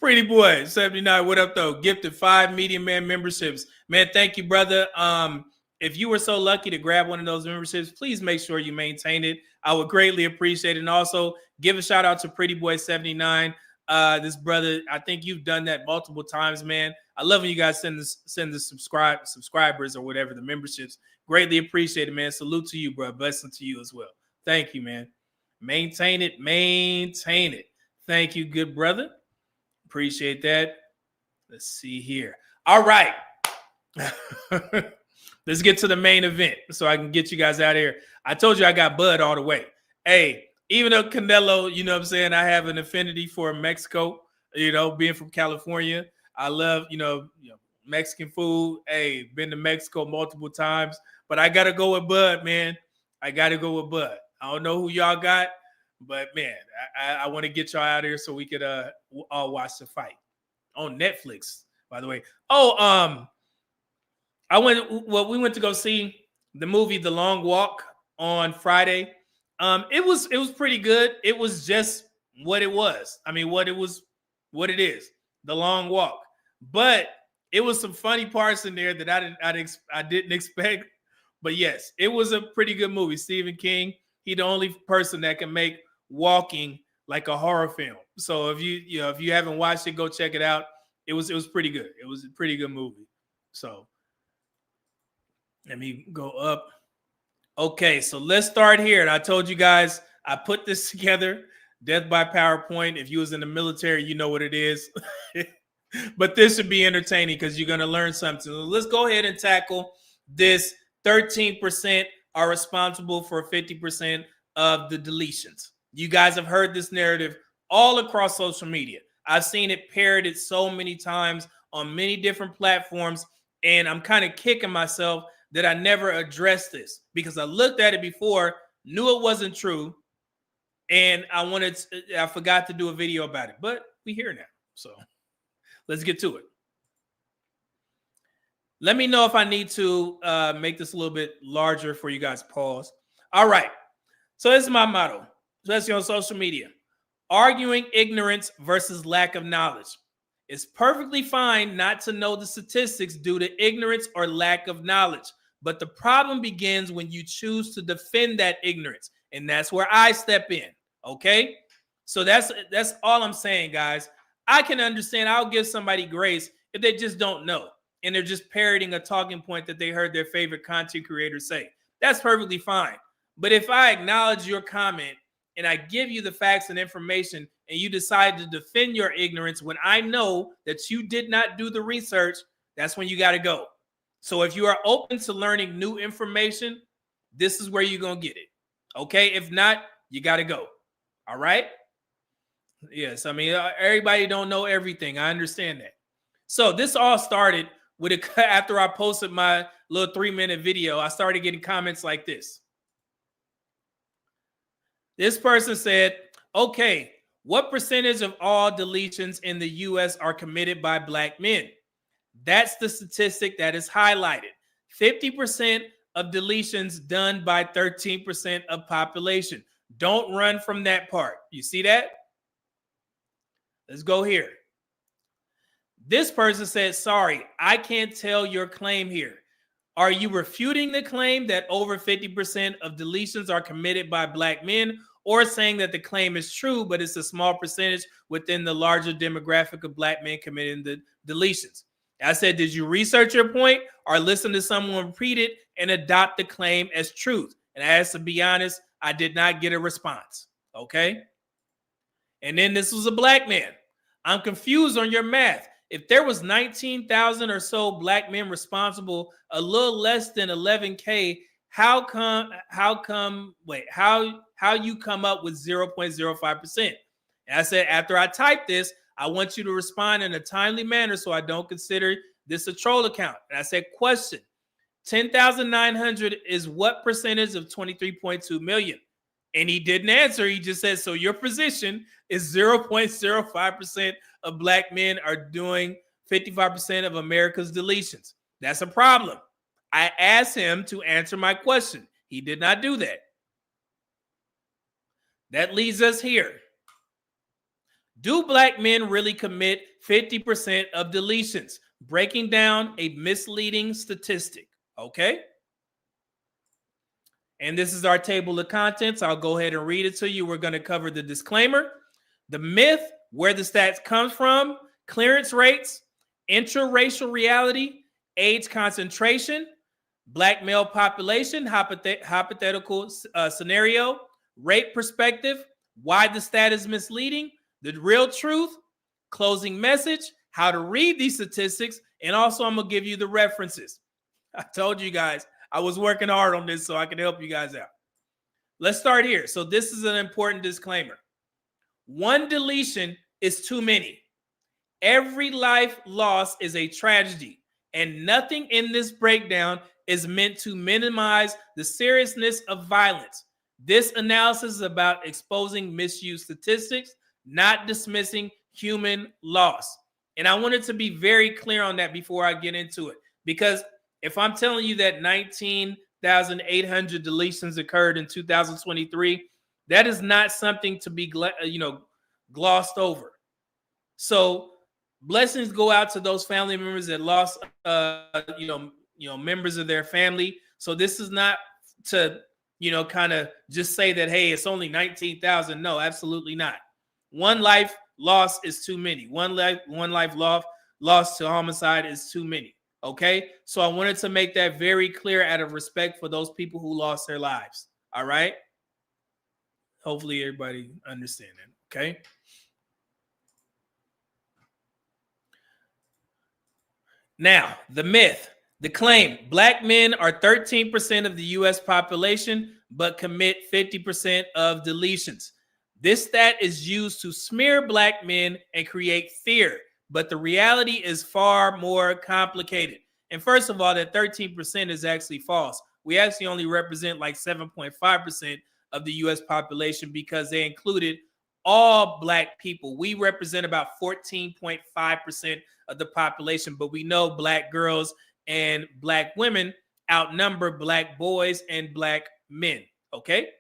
Pretty Boy 79, what up though? Gifted 5 Media Man memberships. Man, thank you, brother. If you were so lucky to grab one of those memberships, please make sure you maintain it. I would greatly appreciate it. And also give a shout out to Pretty Boy 79. This brother, I think you've done that multiple times, man. I love when you guys send the subscribers or whatever, the memberships. Greatly appreciate it, man. Salute to you, bro. Blessing to you as well. Thank you, man. Maintain it. Maintain it. Thank you, good brother. Appreciate that. Let's see here. All right. Let's get to the main event so I can get you guys out of here. I told you I got Bud all the way. Hey, even though Canelo, you know what I'm saying, I have an affinity for Mexico, you know, being from California. I love, you know Mexican food. Hey, been to Mexico multiple times, but I got to go with Bud, man. I got to go with Bud. I don't know who y'all got, but man, I want to get y'all out of here so we could all watch the fight on Netflix, by the way. Oh, we went to go see the movie The Long Walk on Friday. It was pretty good. It was just what it was. I mean, what it is, The Long Walk. But it was some funny parts in there that I didn't expect. But yes, it was a pretty good movie. Stephen King, he's the only person that can make walking like a horror film. So if you haven't watched it, go check it out. It was pretty good. It was a pretty good movie. So let me go up. Okay, so let's start here. And I told you guys I put this together Death by PowerPoint. If you was in the military, you know what it is. But this should be entertaining because you're going to learn something. So let's go ahead and tackle this. 13% are responsible for 50% of the deletions. You guys have heard this narrative all across social media. I've seen it parroted so many times on many different platforms, and I'm kind of kicking myself that I never addressed this because I looked at it before, knew it wasn't true, and I forgot to do a video about it. But we're here now, so let's get to it. Let me know if I need to make this a little bit larger for you guys. Pause. All right. So this is my motto, especially on social media. Arguing ignorance versus lack of knowledge. It's perfectly fine not to know the statistics due to ignorance or lack of knowledge. But the problem begins when you choose to defend that ignorance. And that's where I step in. Okay? So that's all I'm saying, guys. I can understand. I'll give somebody grace if they just don't know. And they're just parroting a talking point that they heard their favorite content creator say. That's perfectly fine. But if I acknowledge your comment and I give you the facts and information and you decide to defend your ignorance when I know that you did not do the research, that's when you got to go. So if you are open to learning new information, this is where you're going to get it. Okay? If not, you got to go. All right? Yes, I mean, everybody don't know everything. I understand that. So this all started with after I posted my little 3-minute video, I started getting comments like this. This person said, okay, what percentage of all deletions in the U.S. are committed by Black men? That's the statistic that is highlighted. 50% of deletions done by 13% of population. Don't run from that part. You see that? Let's go here. This person said, sorry, I can't tell your claim here. Are you refuting the claim that over 50% of deletions are committed by Black men, or saying that the claim is true, but it's a small percentage within the larger demographic of Black men committing the deletions? I said, did you research your point or listen to someone repeat it and adopt the claim as truth? And I asked to be honest, I did not get a response. Okay. And then this was a Black man. I'm confused on your math. If there was 19,000 or so Black men responsible, a little less than 11K, how you come up with 0.05%? And I said, after I type this, I want you to respond in a timely manner so I don't consider this a troll account. And I said, question, 10,900 is what percentage of 23.2 million? And he didn't answer. He just said, so your position is 0.05% of Black men are doing 55% of America's deletions. That's a problem. I asked him to answer my question. He did not do that. That leads us here. Do Black men really commit 50% of deletions? Breaking down a misleading statistic. Okay. And this is our table of contents. I'll go ahead and read it to you. We're going to cover the disclaimer, the myth, where the stats come from, clearance rates, intraracial reality, age concentration, Black male population, hypothetical scenario, rape perspective, why the stat is misleading, the real truth, closing message, how to read these statistics, and also I'm going to give you the references. I told you guys I was working hard on this so I can help you guys out. Let's start here. So this is an important disclaimer. One deletion is too many. Every life lost is a tragedy, and nothing in this breakdown is meant to minimize the seriousness of violence. This analysis is about exposing misuse statistics, not dismissing human loss. And I wanted to be very clear on that before I get into it, because if I'm telling you that 19,800 deletions occurred in 2023, that is not something to be, glossed over. So blessings go out to those family members that lost, members of their family. So this is not to, kind of just say that, hey, it's only 19,000. No, absolutely not. One life lost is too many. One life lost to homicide is too many. Okay, so I wanted to make that very clear out of respect for those people who lost their lives. All right. Hopefully everybody understand that. Okay. Now, the myth, the claim, black men are 13% of the U.S. population, but commit 50% of deletions. This stat is used to smear black men and create fear, but the reality is far more complicated. And first of all, that 13% is actually false. We actually only represent like 7.5% of the U.S. population because they included all black people. We represent about 14.5% of the population, but we know black girls and black women outnumber black boys and black men. Okay.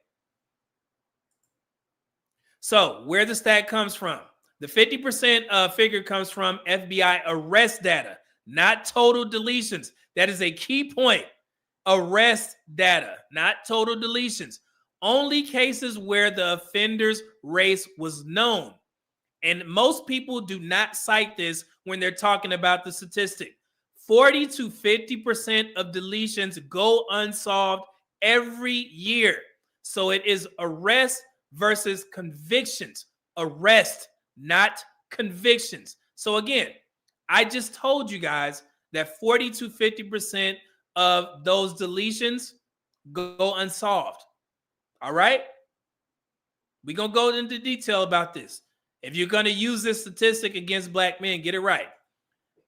So where the stat comes from, the 50% figure comes from FBI arrest data, not total deletions. That is a key point. Arrest data, not total deletions. Only cases where the offender's race was known. And most people do not cite this when they're talking about the statistic. 40 to 50% of deletions go unsolved every year. So it is arrest versus convictions. Arrest, not convictions. So again, I just told you guys that 40 to 50% of those deletions go unsolved. All right? We're going to go into detail about this. If you're going to use this statistic against black men, get it right.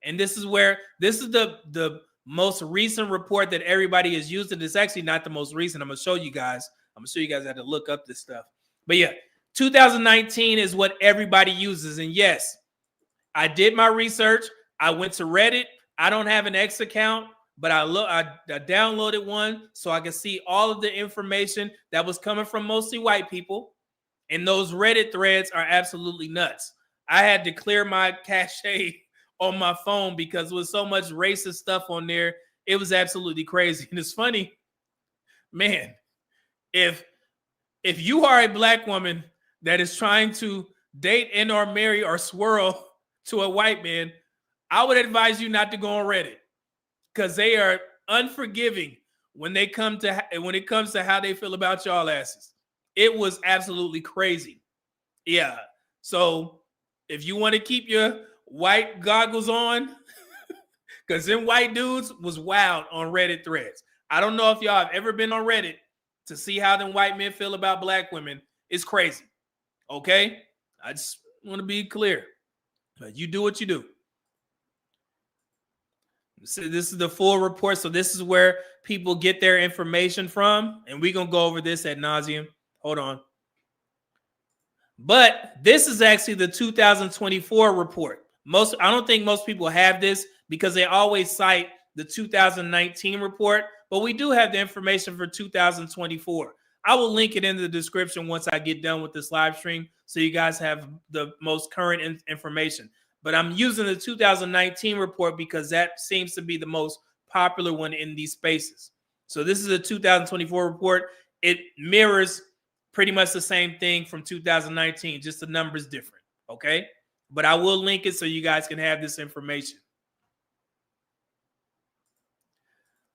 And this is the most recent report that everybody is using. It's actually not the most recent. I'm going to show you guys. I'm going to show you guys how to look up this stuff. But yeah, 2019 is what everybody uses. And yes, I did my research. I went to Reddit. I don't have an X account, but I downloaded one so I could see all of the information that was coming from mostly white people. And those Reddit threads are absolutely nuts. I had to clear my cache on my phone because there was so much racist stuff on there. It was absolutely crazy. And it's funny, man, if you are a black woman that is trying to date and or marry or swirl to a white man, I would advise you not to go on Reddit because they are unforgiving when it comes to how they feel about y'all asses. It was absolutely crazy. Yeah. So if you want to keep your white goggles on, because them white dudes was wild on Reddit threads. I don't know if y'all have ever been on Reddit to see how them white men feel about black women. It's crazy. Okay? I just want to be clear. You do what you do. So this is the full report. So this is where people get their information from. And we're going to go over this ad nauseum. Hold on. But this is actually the 2024 report. I don't think most people have this because they always cite the 2019 report, but we do have the information for 2024. I will link it in the description once I get done with this live stream so you guys have the most current information. But I'm using the 2019 report because that seems to be the most popular one in these spaces. So this is a 2024 report. It mirrors pretty much the same thing from 2019, just the numbers different, okay? But I will link it so you guys can have this information.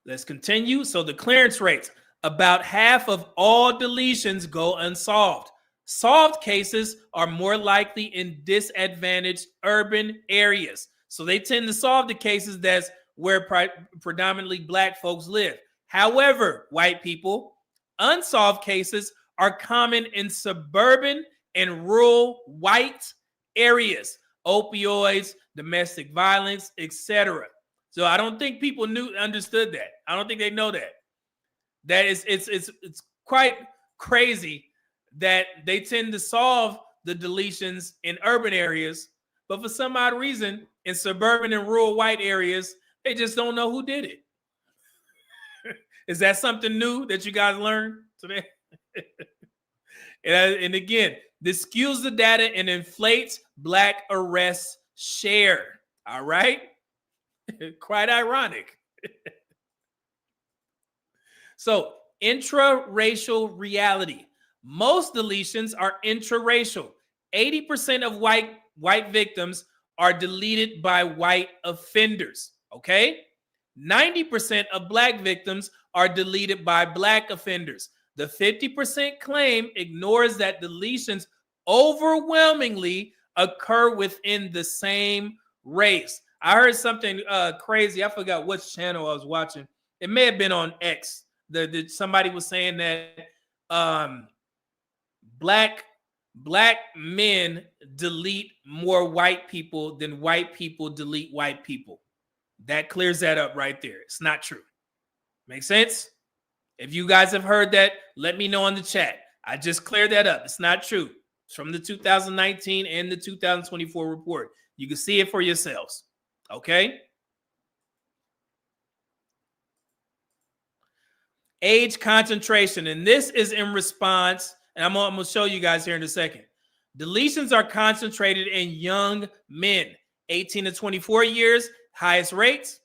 Let's continue. So the clearance rates, about half of all deletions go unsolved. Solved cases are more likely in disadvantaged urban areas. So they tend to solve the cases that's where predominantly black folks live. However, white people, unsolved cases are common in suburban and rural white areas, opioids, domestic violence, etc. So I don't think people understood that. I don't think they know that. That is, it's quite crazy that they tend to solve the deletions in urban areas, but for some odd reason, in suburban and rural white areas, they just don't know who did it. Is that something new that you guys learned today? And again, this skews the data and inflates black arrest share. All right? Quite ironic. So, intraracial reality. Most deletions are intraracial. 80% of white victims are deleted by white offenders. Okay? 90% of black victims are deleted by black offenders. The 50% claim ignores that deletions overwhelmingly occur within the same race. I heard something crazy. I forgot which channel I was watching. It may have been on X. Somebody was saying that black men delete more white people than white people delete white people. That clears that up right there. It's not true. Make sense? If you guys have heard that, let me know in the chat. I just cleared that up. It's not true. It's from the 2019 and the 2024 report. You can see it for yourselves. Okay? Age concentration. And this is in response, and I'm going to show you guys here in a second. Deletions are concentrated in young men. 18 to 24 years, highest rates.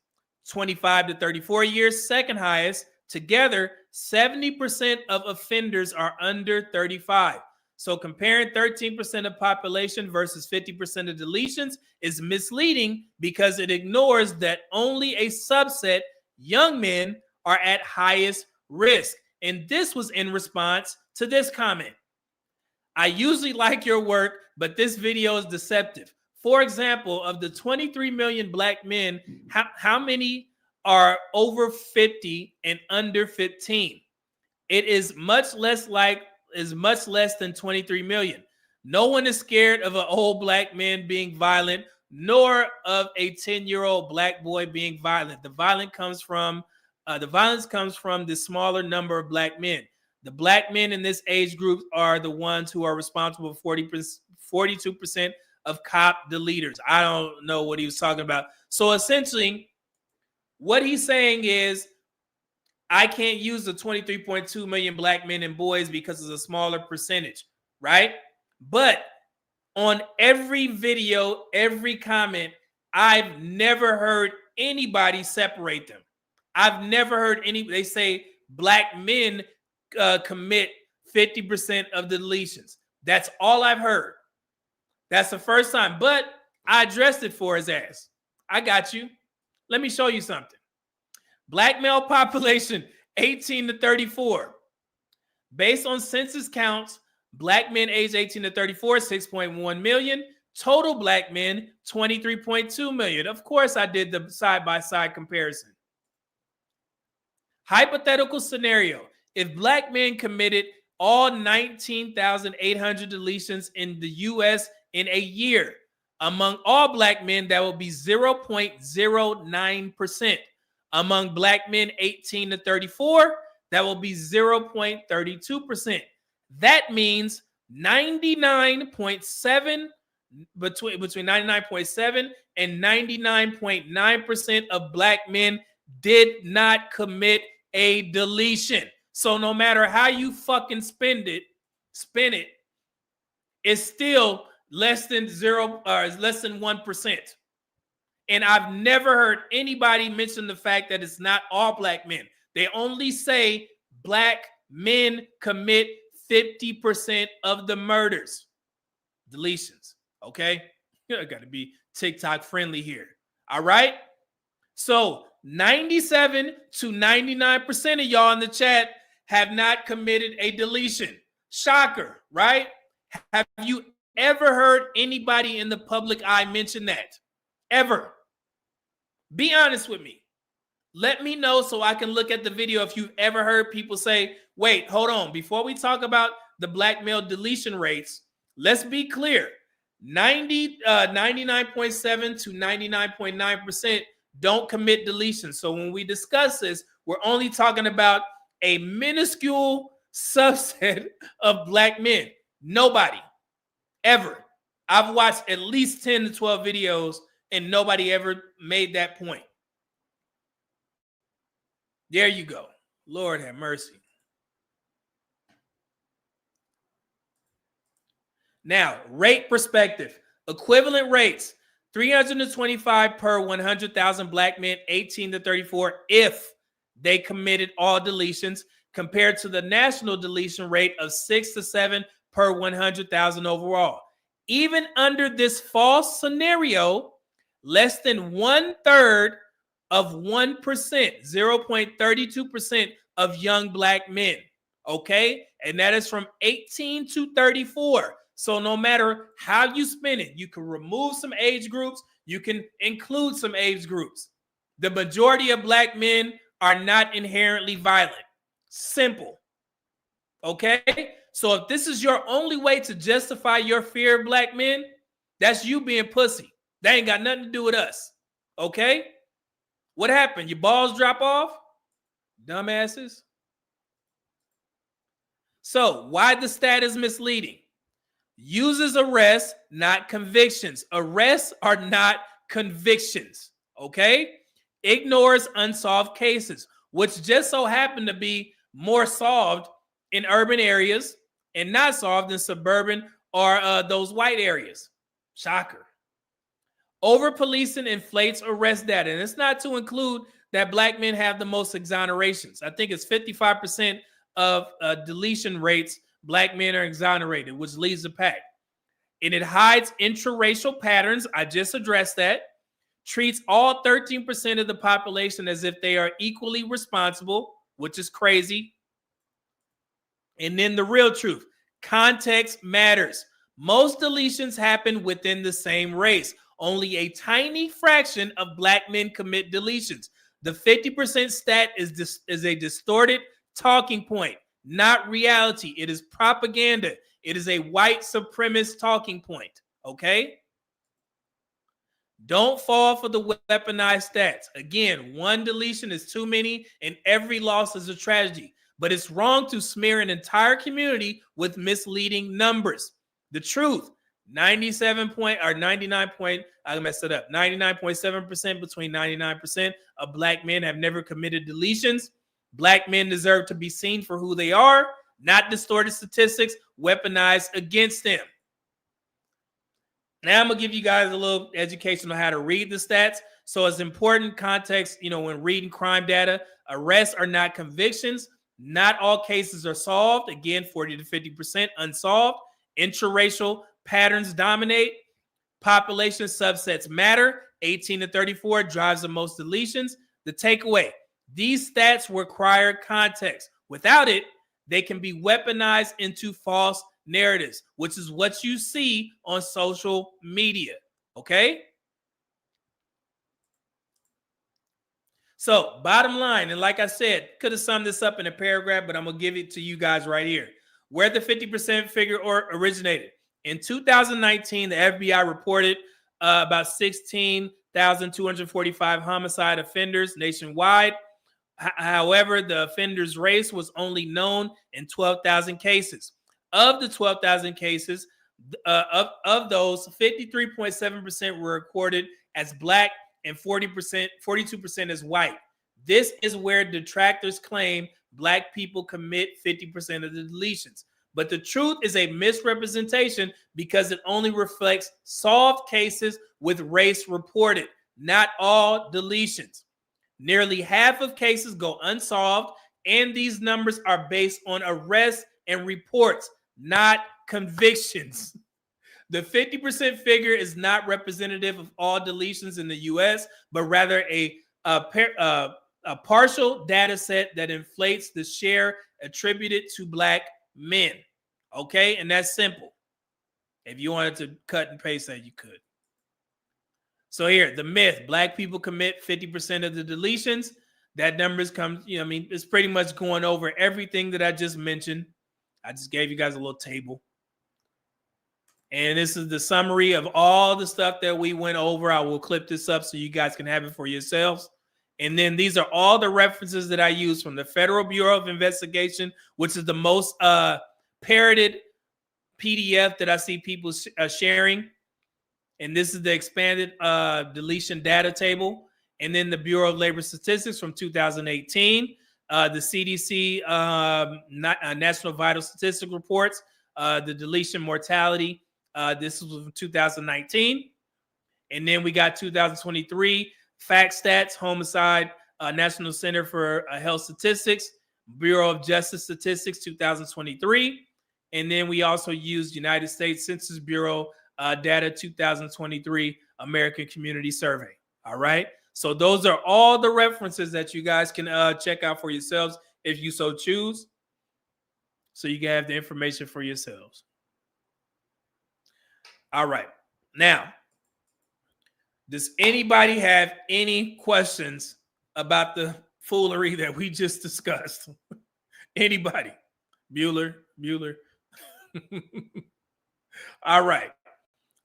25 to 34 years, second highest. Together, 70% of offenders are under 35. So comparing 13% of population versus 50% of deletions is misleading because it ignores that only a subset, young men, are at highest risk. And this was in response to this comment. I usually like your work, but this video is deceptive. For example, of the 23 million black men, how many are over 50 and under 15? It is much less than 23 million. No one is scared of an old black man being violent, nor of a 10-year-old black boy being violent. The violence comes from the smaller number of black men. The black men in this age group are the ones who are responsible for 42% of cop deleters. I don't know what he was talking about. So essentially, what he's saying is, I can't use the 23.2 million black men and boys because it's a smaller percentage, right? But on every video, every comment, I've never heard anybody separate them. I've never heard they say black men commit 50% of the deletions. That's all I've heard. That's the first time, but I addressed it for his ass. I got you. Let me show you something. Black male population, 18 to 34. Based on census counts, black men age 18 to 34, 6.1 million. Total black men, 23.2 million. Of course, I did the side-by-side comparison. Hypothetical scenario. If black men committed all 19,800 deletions in the U.S. in a year, among all black men, that will be 0.09%. Among black men 18 to 34, that will be 0.32%. That means 99.7 between 99.7 and 99.9% of black men did not commit a deletion. So no matter how you fucking spin it, it's still less than 1%. And I've never heard anybody mention the fact that it's not all black men. They only say black men commit 50% of the murders. Deletions, okay? I got to be TikTok friendly here. All right? So 97 to 99% of y'all in the chat have not committed a deletion. Shocker, right? Have you ever heard anybody in the public eye mention that? Ever? Be honest with me. Let me know so I can look at the video if you've ever heard people say, wait, hold on. Before we talk about the black male deletion rates, let's be clear. 99.7 to 99.9% don't commit deletions. So when we discuss this, we're only talking about a minuscule subset of black men. Nobody, ever. I've watched at least 10 to 12 videos and nobody ever made that point. There you go. Lord have mercy. Now, rate perspective. Equivalent rates. 325 per 100,000 black men, 18 to 34, if they committed all deletions, compared to the national deletion rate of 6 to 7 per 100,000 overall. Even under this false scenario, less than 1/3 of 1%, 0.32% of young black men, okay? And that is from 18 to 34. So no matter how you spin it, you can remove some age groups, you can include some age groups. The majority of black men are not inherently violent. Simple. Okay? So if this is your only way to justify your fear of black men, that's you being pussy. That ain't got nothing to do with us. Okay? What happened? Your balls drop off? Dumbasses. So why the stat is misleading? Uses arrests, not convictions. Arrests are not convictions. Okay? Ignores unsolved cases, which just so happen to be more solved in urban areas and not solved in suburban or those white areas. Shocker. Over-policing inflates arrest data. And it's not to include that black men have the most exonerations. I think it's 55% of deletion rates, black men are exonerated, which leads the pack. And it hides intraracial patterns. I just addressed that. Treats all 13% of the population as if they are equally responsible, which is crazy. And then the real truth, context matters. Most deletions happen within the same race. Only a tiny fraction of black men commit deletions. The 50% stat is a distorted talking point, not reality. It is propaganda. It is a white supremacist talking point, okay? Don't fall for the weaponized stats. Again, one deletion is too many and every loss is a tragedy. But it's wrong to smear an entire community with misleading numbers. The truth, 99.7% between 99% of black men have never committed deletions. Black men deserve to be seen for who they are, not distorted statistics weaponized against them. Now I'm going to give you guys a little education on how to read the stats. So it's important context, when reading crime data. Arrests are not convictions. Not all cases are solved. Again, 40 to 50% unsolved. Intraracial patterns dominate. Population subsets matter. 18 to 34 drives the most deletions. The takeaway, these stats require context. Without it, they can be weaponized into false narratives, which is what you see on social media. Okay? So, bottom line, and like I said, could have summed this up in a paragraph, but I'm going to give it to you guys right here. Where the 50% figure originated. In 2019, the FBI reported about 16,245 homicide offenders nationwide. However, the offender's race was only known in 12,000 cases. Of the 12,000 cases, of those, 53.7% were recorded as black and 42% as white. This is where detractors claim black people commit 50% of the deletions. But the truth is a misrepresentation because it only reflects solved cases with race reported, not all deletions. Nearly half of cases go unsolved, and these numbers are based on arrests and reports, not convictions. The 50% figure is not representative of all deletions in the U.S., but rather a partial data set that inflates the share attributed to black men. Okay, and that's simple. If you wanted to cut and paste that, you could. So here, the myth, black people commit 50% of the deletions. That numbers comes, it's pretty much going over everything that I just mentioned. I just gave you guys a little table. And this is the summary of all the stuff that we went over. I will clip this up so you guys can have it for yourselves. And then these are all the references that I use from the Federal Bureau of Investigation, which is the most parroted PDF that I see people sharing. And this is the expanded deletion data table. And then the Bureau of Labor Statistics from 2018. The CDC National Vital Statistic Reports, the deletion mortality. This was from 2019. And then we got 2023 fact stats, homicide, National Center for Health Statistics, Bureau of Justice Statistics, 2023. And then we also used United States Census Bureau data 2023 American Community Survey. All right. So those are all the references that you guys can check out for yourselves if you so choose. So you can have the information for yourselves. All right. Now, does anybody have any questions about the foolery that we just discussed? Anybody? Bueller. All right.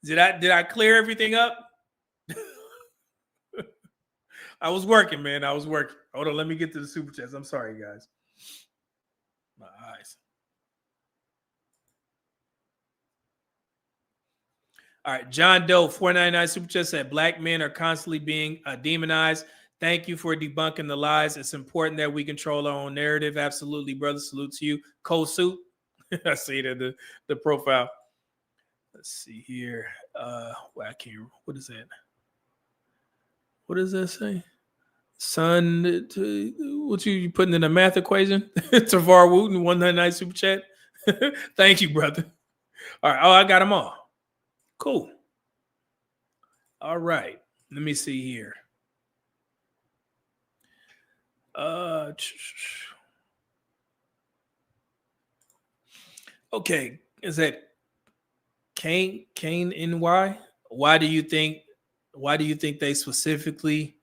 Did I clear everything up? I was working, man. I was working. Hold on, let me get to the super chats. I'm sorry, guys. My eyes. All right, John Doe, 499 super chat said black men are constantly being demonized. Thank you for debunking the lies. It's important that we control our own narrative. Absolutely, brother. Salute to you. Cold suit. I see it in the profile. Let's see here. Well, I can't. What is that? What does that say? Son, what you putting in the math equation? Tavar Wooten, 199 super chat. Thank you, brother. All right. Oh, I got them all. Cool. All right. Let me see here. Okay. Is that Kane NY? Why do you think they specifically,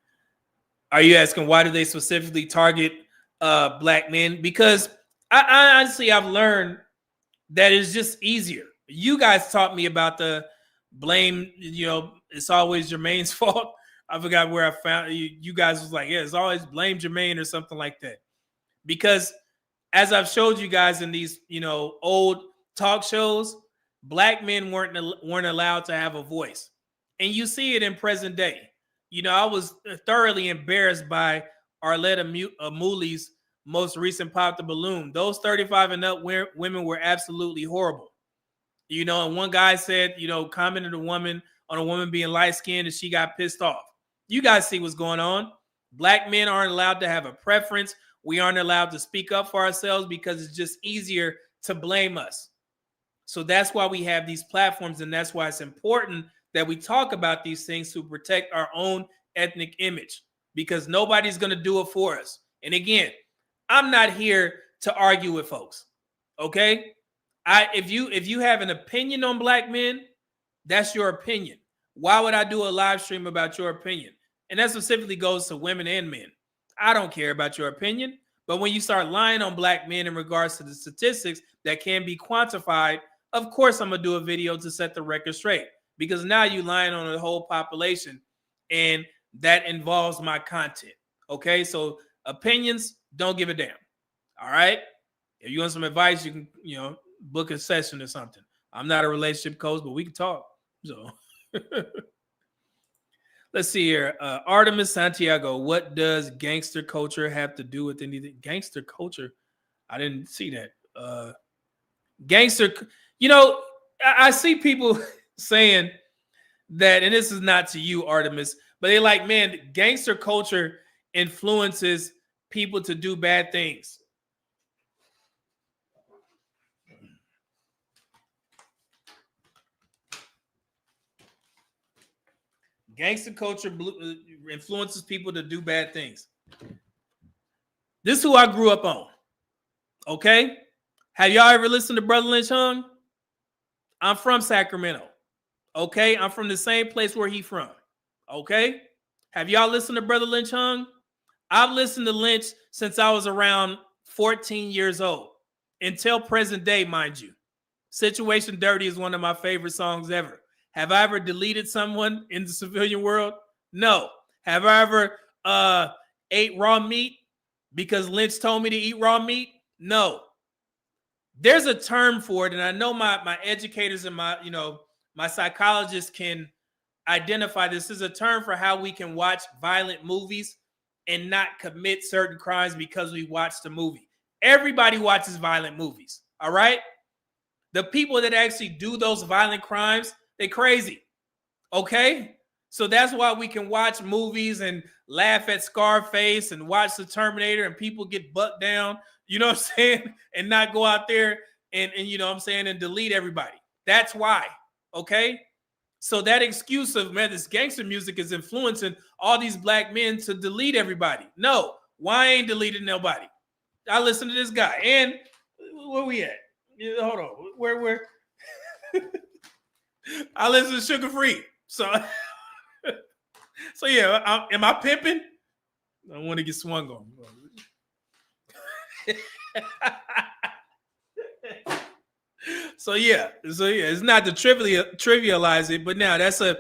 are you asking why do they specifically target black men? Because I honestly, I've learned that it's just easier. You guys taught me about the blame, it's always Jermaine's fault. I forgot where I found you guys was like, yeah, it's always blame Jermaine or something like that. Because as I've showed you guys in these, old talk shows, black men weren't allowed to have a voice. And you see it in present day. I was thoroughly embarrassed by Arletta Mooley's most recent Pop the Balloon. Those 35 and up women were absolutely horrible. And one guy said, commented on a woman being light-skinned and she got pissed off. You guys see what's going on. Black men aren't allowed to have a preference. We aren't allowed to speak up for ourselves because it's just easier to blame us. So that's why we have these platforms, and that's why it's important that we talk about these things to protect our own ethnic image, because nobody's going to do it for us. And again, I'm not here to argue with folks. Okay? If you have an opinion on black men, that's your opinion. Why would I do a live stream about your opinion? And that specifically goes to women and men. I don't care about your opinion, but when you start lying on black men in regards to the statistics that can be quantified, of course I'm going to do a video to set the record straight, because now you're lying on the whole population, and that involves my content. Okay, so opinions, don't give a damn. All right? If you want some advice, you can, book a session or something. I'm not a relationship coach, but we can talk. So let's see here. Artemis Santiago, what does gangster culture have to do with anything? Gangster culture? I didn't see that. Gangster, I see people saying that, and this is not to you, Artemis, but they're like, man, gangster culture influences people to do bad things. Gangster culture influences people to do bad things. This is who I grew up on. Okay? Have y'all ever listened to Brother Lynch Hung? I'm from Sacramento. Okay? I'm from the same place where he from. Okay? Have y'all listened to Brother Lynch Hung? I've listened to Lynch since I was around 14 years old. Until present day, mind you. Situation Dirty is one of my favorite songs ever. Have I ever deleted someone in the civilian world? No. Have I ever ate raw meat because Lynch told me to eat raw meat? No. There's a term for it, and I know my educators and my psychologists can identify this. This is a term for how we can watch violent movies and not commit certain crimes because we watched the movie. Everybody watches violent movies, all right? The people that actually do those violent crimes, they crazy, okay? So that's why we can watch movies and laugh at Scarface and watch The Terminator and people get bucked down, you know what I'm saying? And not go out there and you know what I'm saying, and delete everybody. That's why, okay? So that excuse of, man, this gangster music is influencing all these black men to delete everybody. No, why ain't deleting nobody? I listen to this guy. And where we at? Hold on. Where? I listen to Sugar Free. So yeah, am I pimping? I want to get swung on. So yeah, it's not to trivialize it, but now that's a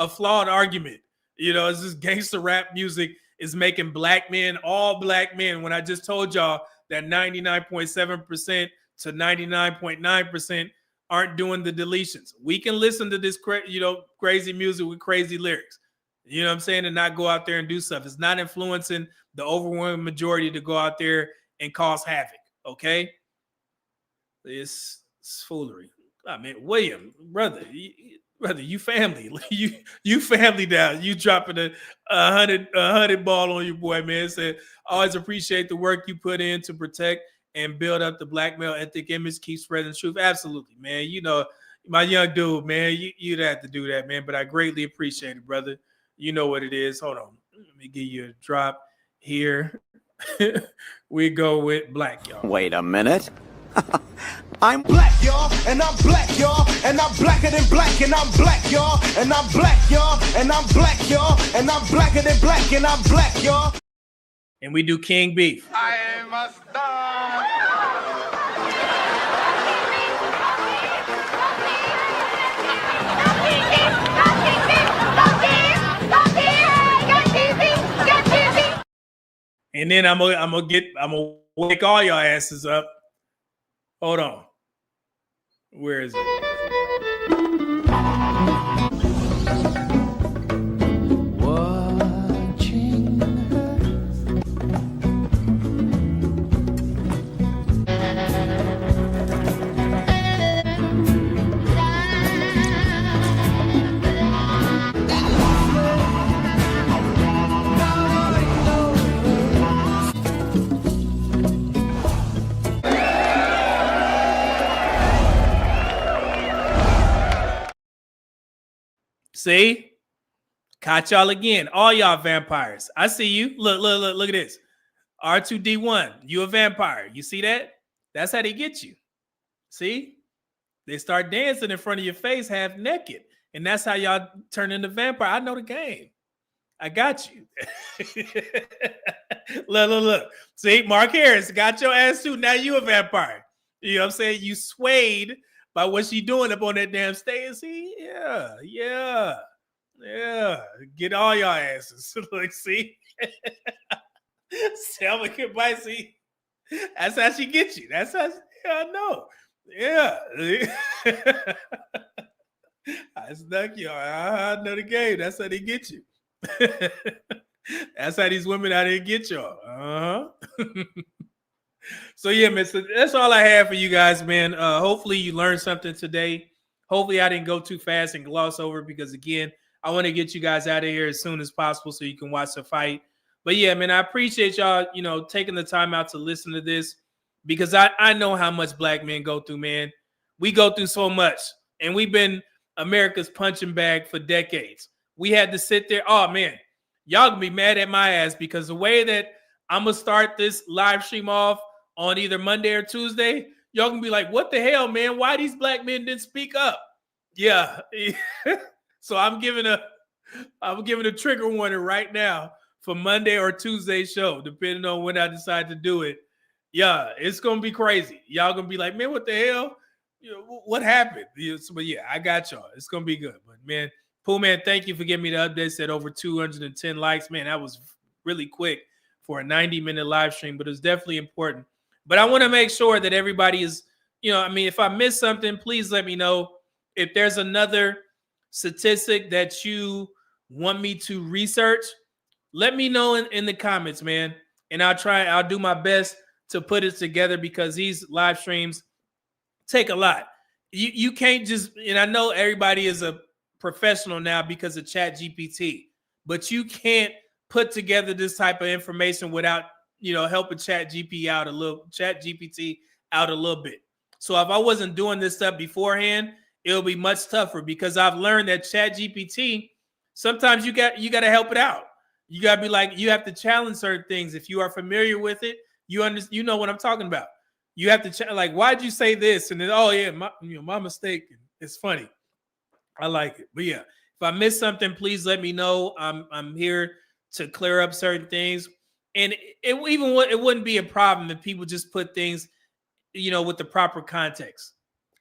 flawed argument. You know, it's just gangster rap music is making black men, all black men, when I just told y'all that 99.7% to 99.9% aren't doing the deletions. We can listen to this crazy music with crazy lyrics, you know what I'm saying, and not go out there and do stuff. It's not influencing the overwhelming majority to go out there and cause havoc. Okay, it's foolery. I mean, William, brother, you family, you family down. You dropping a hundred ball on your boy, man. Said always appreciate the work you put in to protect and build up the black male ethic image. Keep spreading the truth. Absolutely, man. You know, my young dude, man. You'd have to do that, man. But I greatly appreciate it, brother. You know what it is. Hold on, let me give you a drop here. We go with black, y'all. Wait a minute. I'm black, y'all, and I'm black, y'all, and I'm blacker than black, and I'm black, y'all, and I'm black, y'all, and I'm black, y'all, and I'm blacker than black, and I'm black, y'all. And we do King Beef. I am a star. And then I'm gonna wake all y'all asses up. Hold on. Where is it? Watching her. See? Caught y'all again. All y'all vampires. I see you. Look at this. R2D1, you a vampire. You see that? That's how they get you. See? They start dancing in front of your face half naked. And that's how y'all turn into vampire. I know the game. I got you. Look. See, Mark Harris got your ass too. Now you a vampire. You know what I'm saying? You swayed by what she doing up on that damn stage. See? Yeah. Get all y'all asses. Look, see? Selma goodbye, see? That's how she gets you. That's how I know. Yeah. I snuck y'all. I know the game. That's how they get you. That's how these women out here get y'all. So yeah, man, so that's all I have for you guys, man. Hopefully you learned something today. Hopefully I didn't go too fast and gloss over, because again, I want to get you guys out of here as soon as possible so you can watch the fight. But yeah, man, I appreciate y'all, taking the time out to listen to this, because I know how much black men go through, man. We go through so much, and we've been America's punching bag for decades. We had to sit there. Oh man, y'all gonna be mad at my ass, because the way that I'm gonna start this live stream off on either Monday or Tuesday, y'all gonna be like, what the hell, man? Why these black men didn't speak up? Yeah. So I'm giving a trigger warning right now for Monday or Tuesday show, depending on when I decide to do it. Yeah, it's gonna be crazy. Y'all gonna be like, man, what the hell? What happened? But yeah, I got y'all. It's gonna be good. But man, Pooh man, thank you for giving me the updates at over 210 likes. Man, that was really quick for a 90-minute live stream, but it's definitely important. But I want to make sure that everybody is, if I missed something, please let me know. If there's another statistic that you want me to research, let me know in the comments, man. And I'll do my best to put it together, because these live streams take a lot. You can't just, and I know everybody is a professional now because of ChatGPT, but you can't put together this type of information without, helping ChatGPT out a little bit. So if I wasn't doing this stuff beforehand, it'll be much tougher, because I've learned that ChatGPT, sometimes you got to help it out. You got to be like, you have to challenge certain things. If you are familiar with it, you know what I'm talking about. You have to like, why'd you say this? And then, oh yeah, my mistake. It's funny. I like it. But yeah, if I missed something, please let me know. I'm here to clear up certain things. And it wouldn't be a problem if people just put things, with the proper context.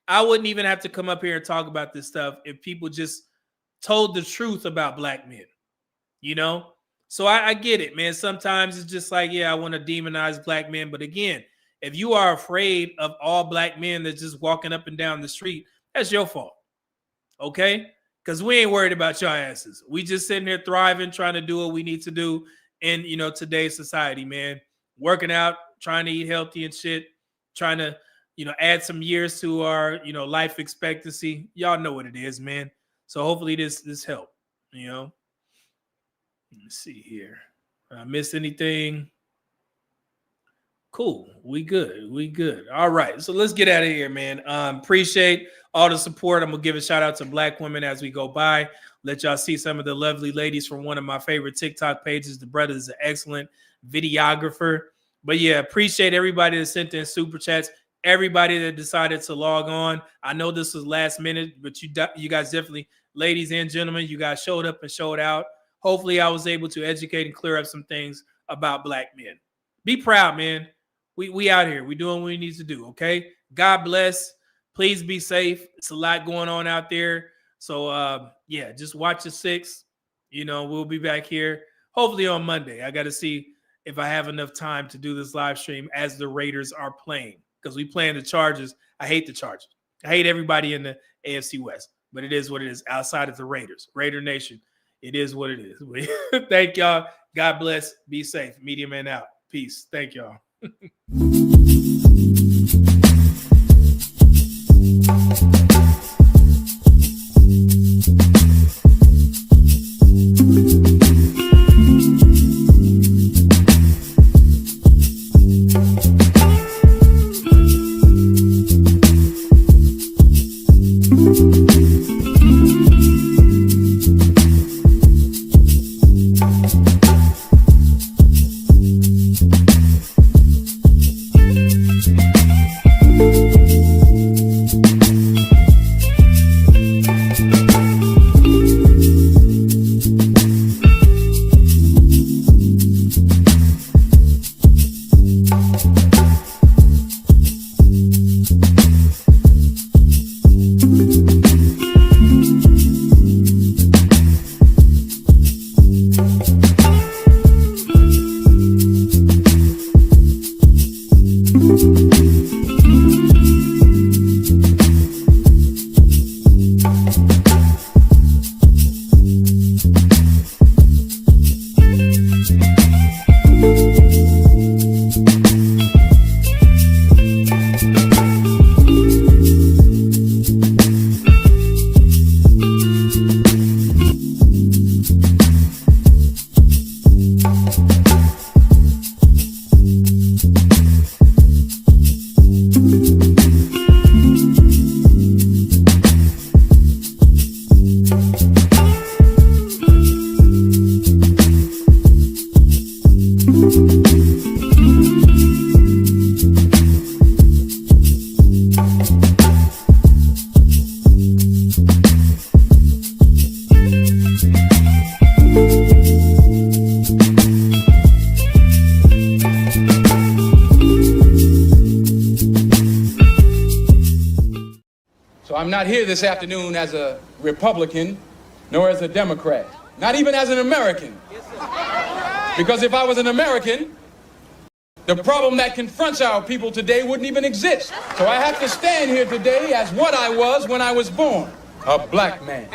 I wouldn't even have to come up here and talk about this stuff if people just told the truth about black men, So I get it, man. Sometimes it's just like, yeah, I want to demonize black men. But again, if you are afraid of all black men that's just walking up and down the street, that's your fault. Okay? Because we ain't worried about your asses. We just sitting here thriving, trying to do what we need to do in, today's society, man. Working out, trying to eat healthy and shit, trying to, add some years to our, life expectancy. Y'all know what it is, man. So hopefully this helped, Let me see here. Did I miss anything? Cool. We good. All right. So let's get out of here, man. Appreciate all the support. I'm going to give a shout out to black women as we go by. Let y'all see some of the lovely ladies from one of my favorite TikTok pages. The brother is an excellent videographer. But yeah, appreciate everybody that sent in super chats. Everybody that decided to log on. I know this was last minute, but you guys definitely, ladies and gentlemen, you guys showed up and showed out. Hopefully I was able to educate and clear up some things about black men. Be proud, man. We out here. We doing what we need to do, okay? God bless. Please be safe. It's a lot going on out there. So, yeah, just watch the 6. We'll be back here hopefully on Monday. I got to see if I have enough time to do this live stream as the Raiders are playing because we playing the Chargers. I hate the Chargers. I hate everybody in the AFC West, but it is what it is outside of the Raiders. Raider Nation, it is what it is. Thank y'all. God bless. Be safe. Media Man out. Peace. Thank y'all. I'm not here this afternoon as a Republican, nor as a Democrat, not even as an American. Because if I was an American, the problem that confronts our people today wouldn't even exist. So I have to stand here today as what I was when I was born, a black man.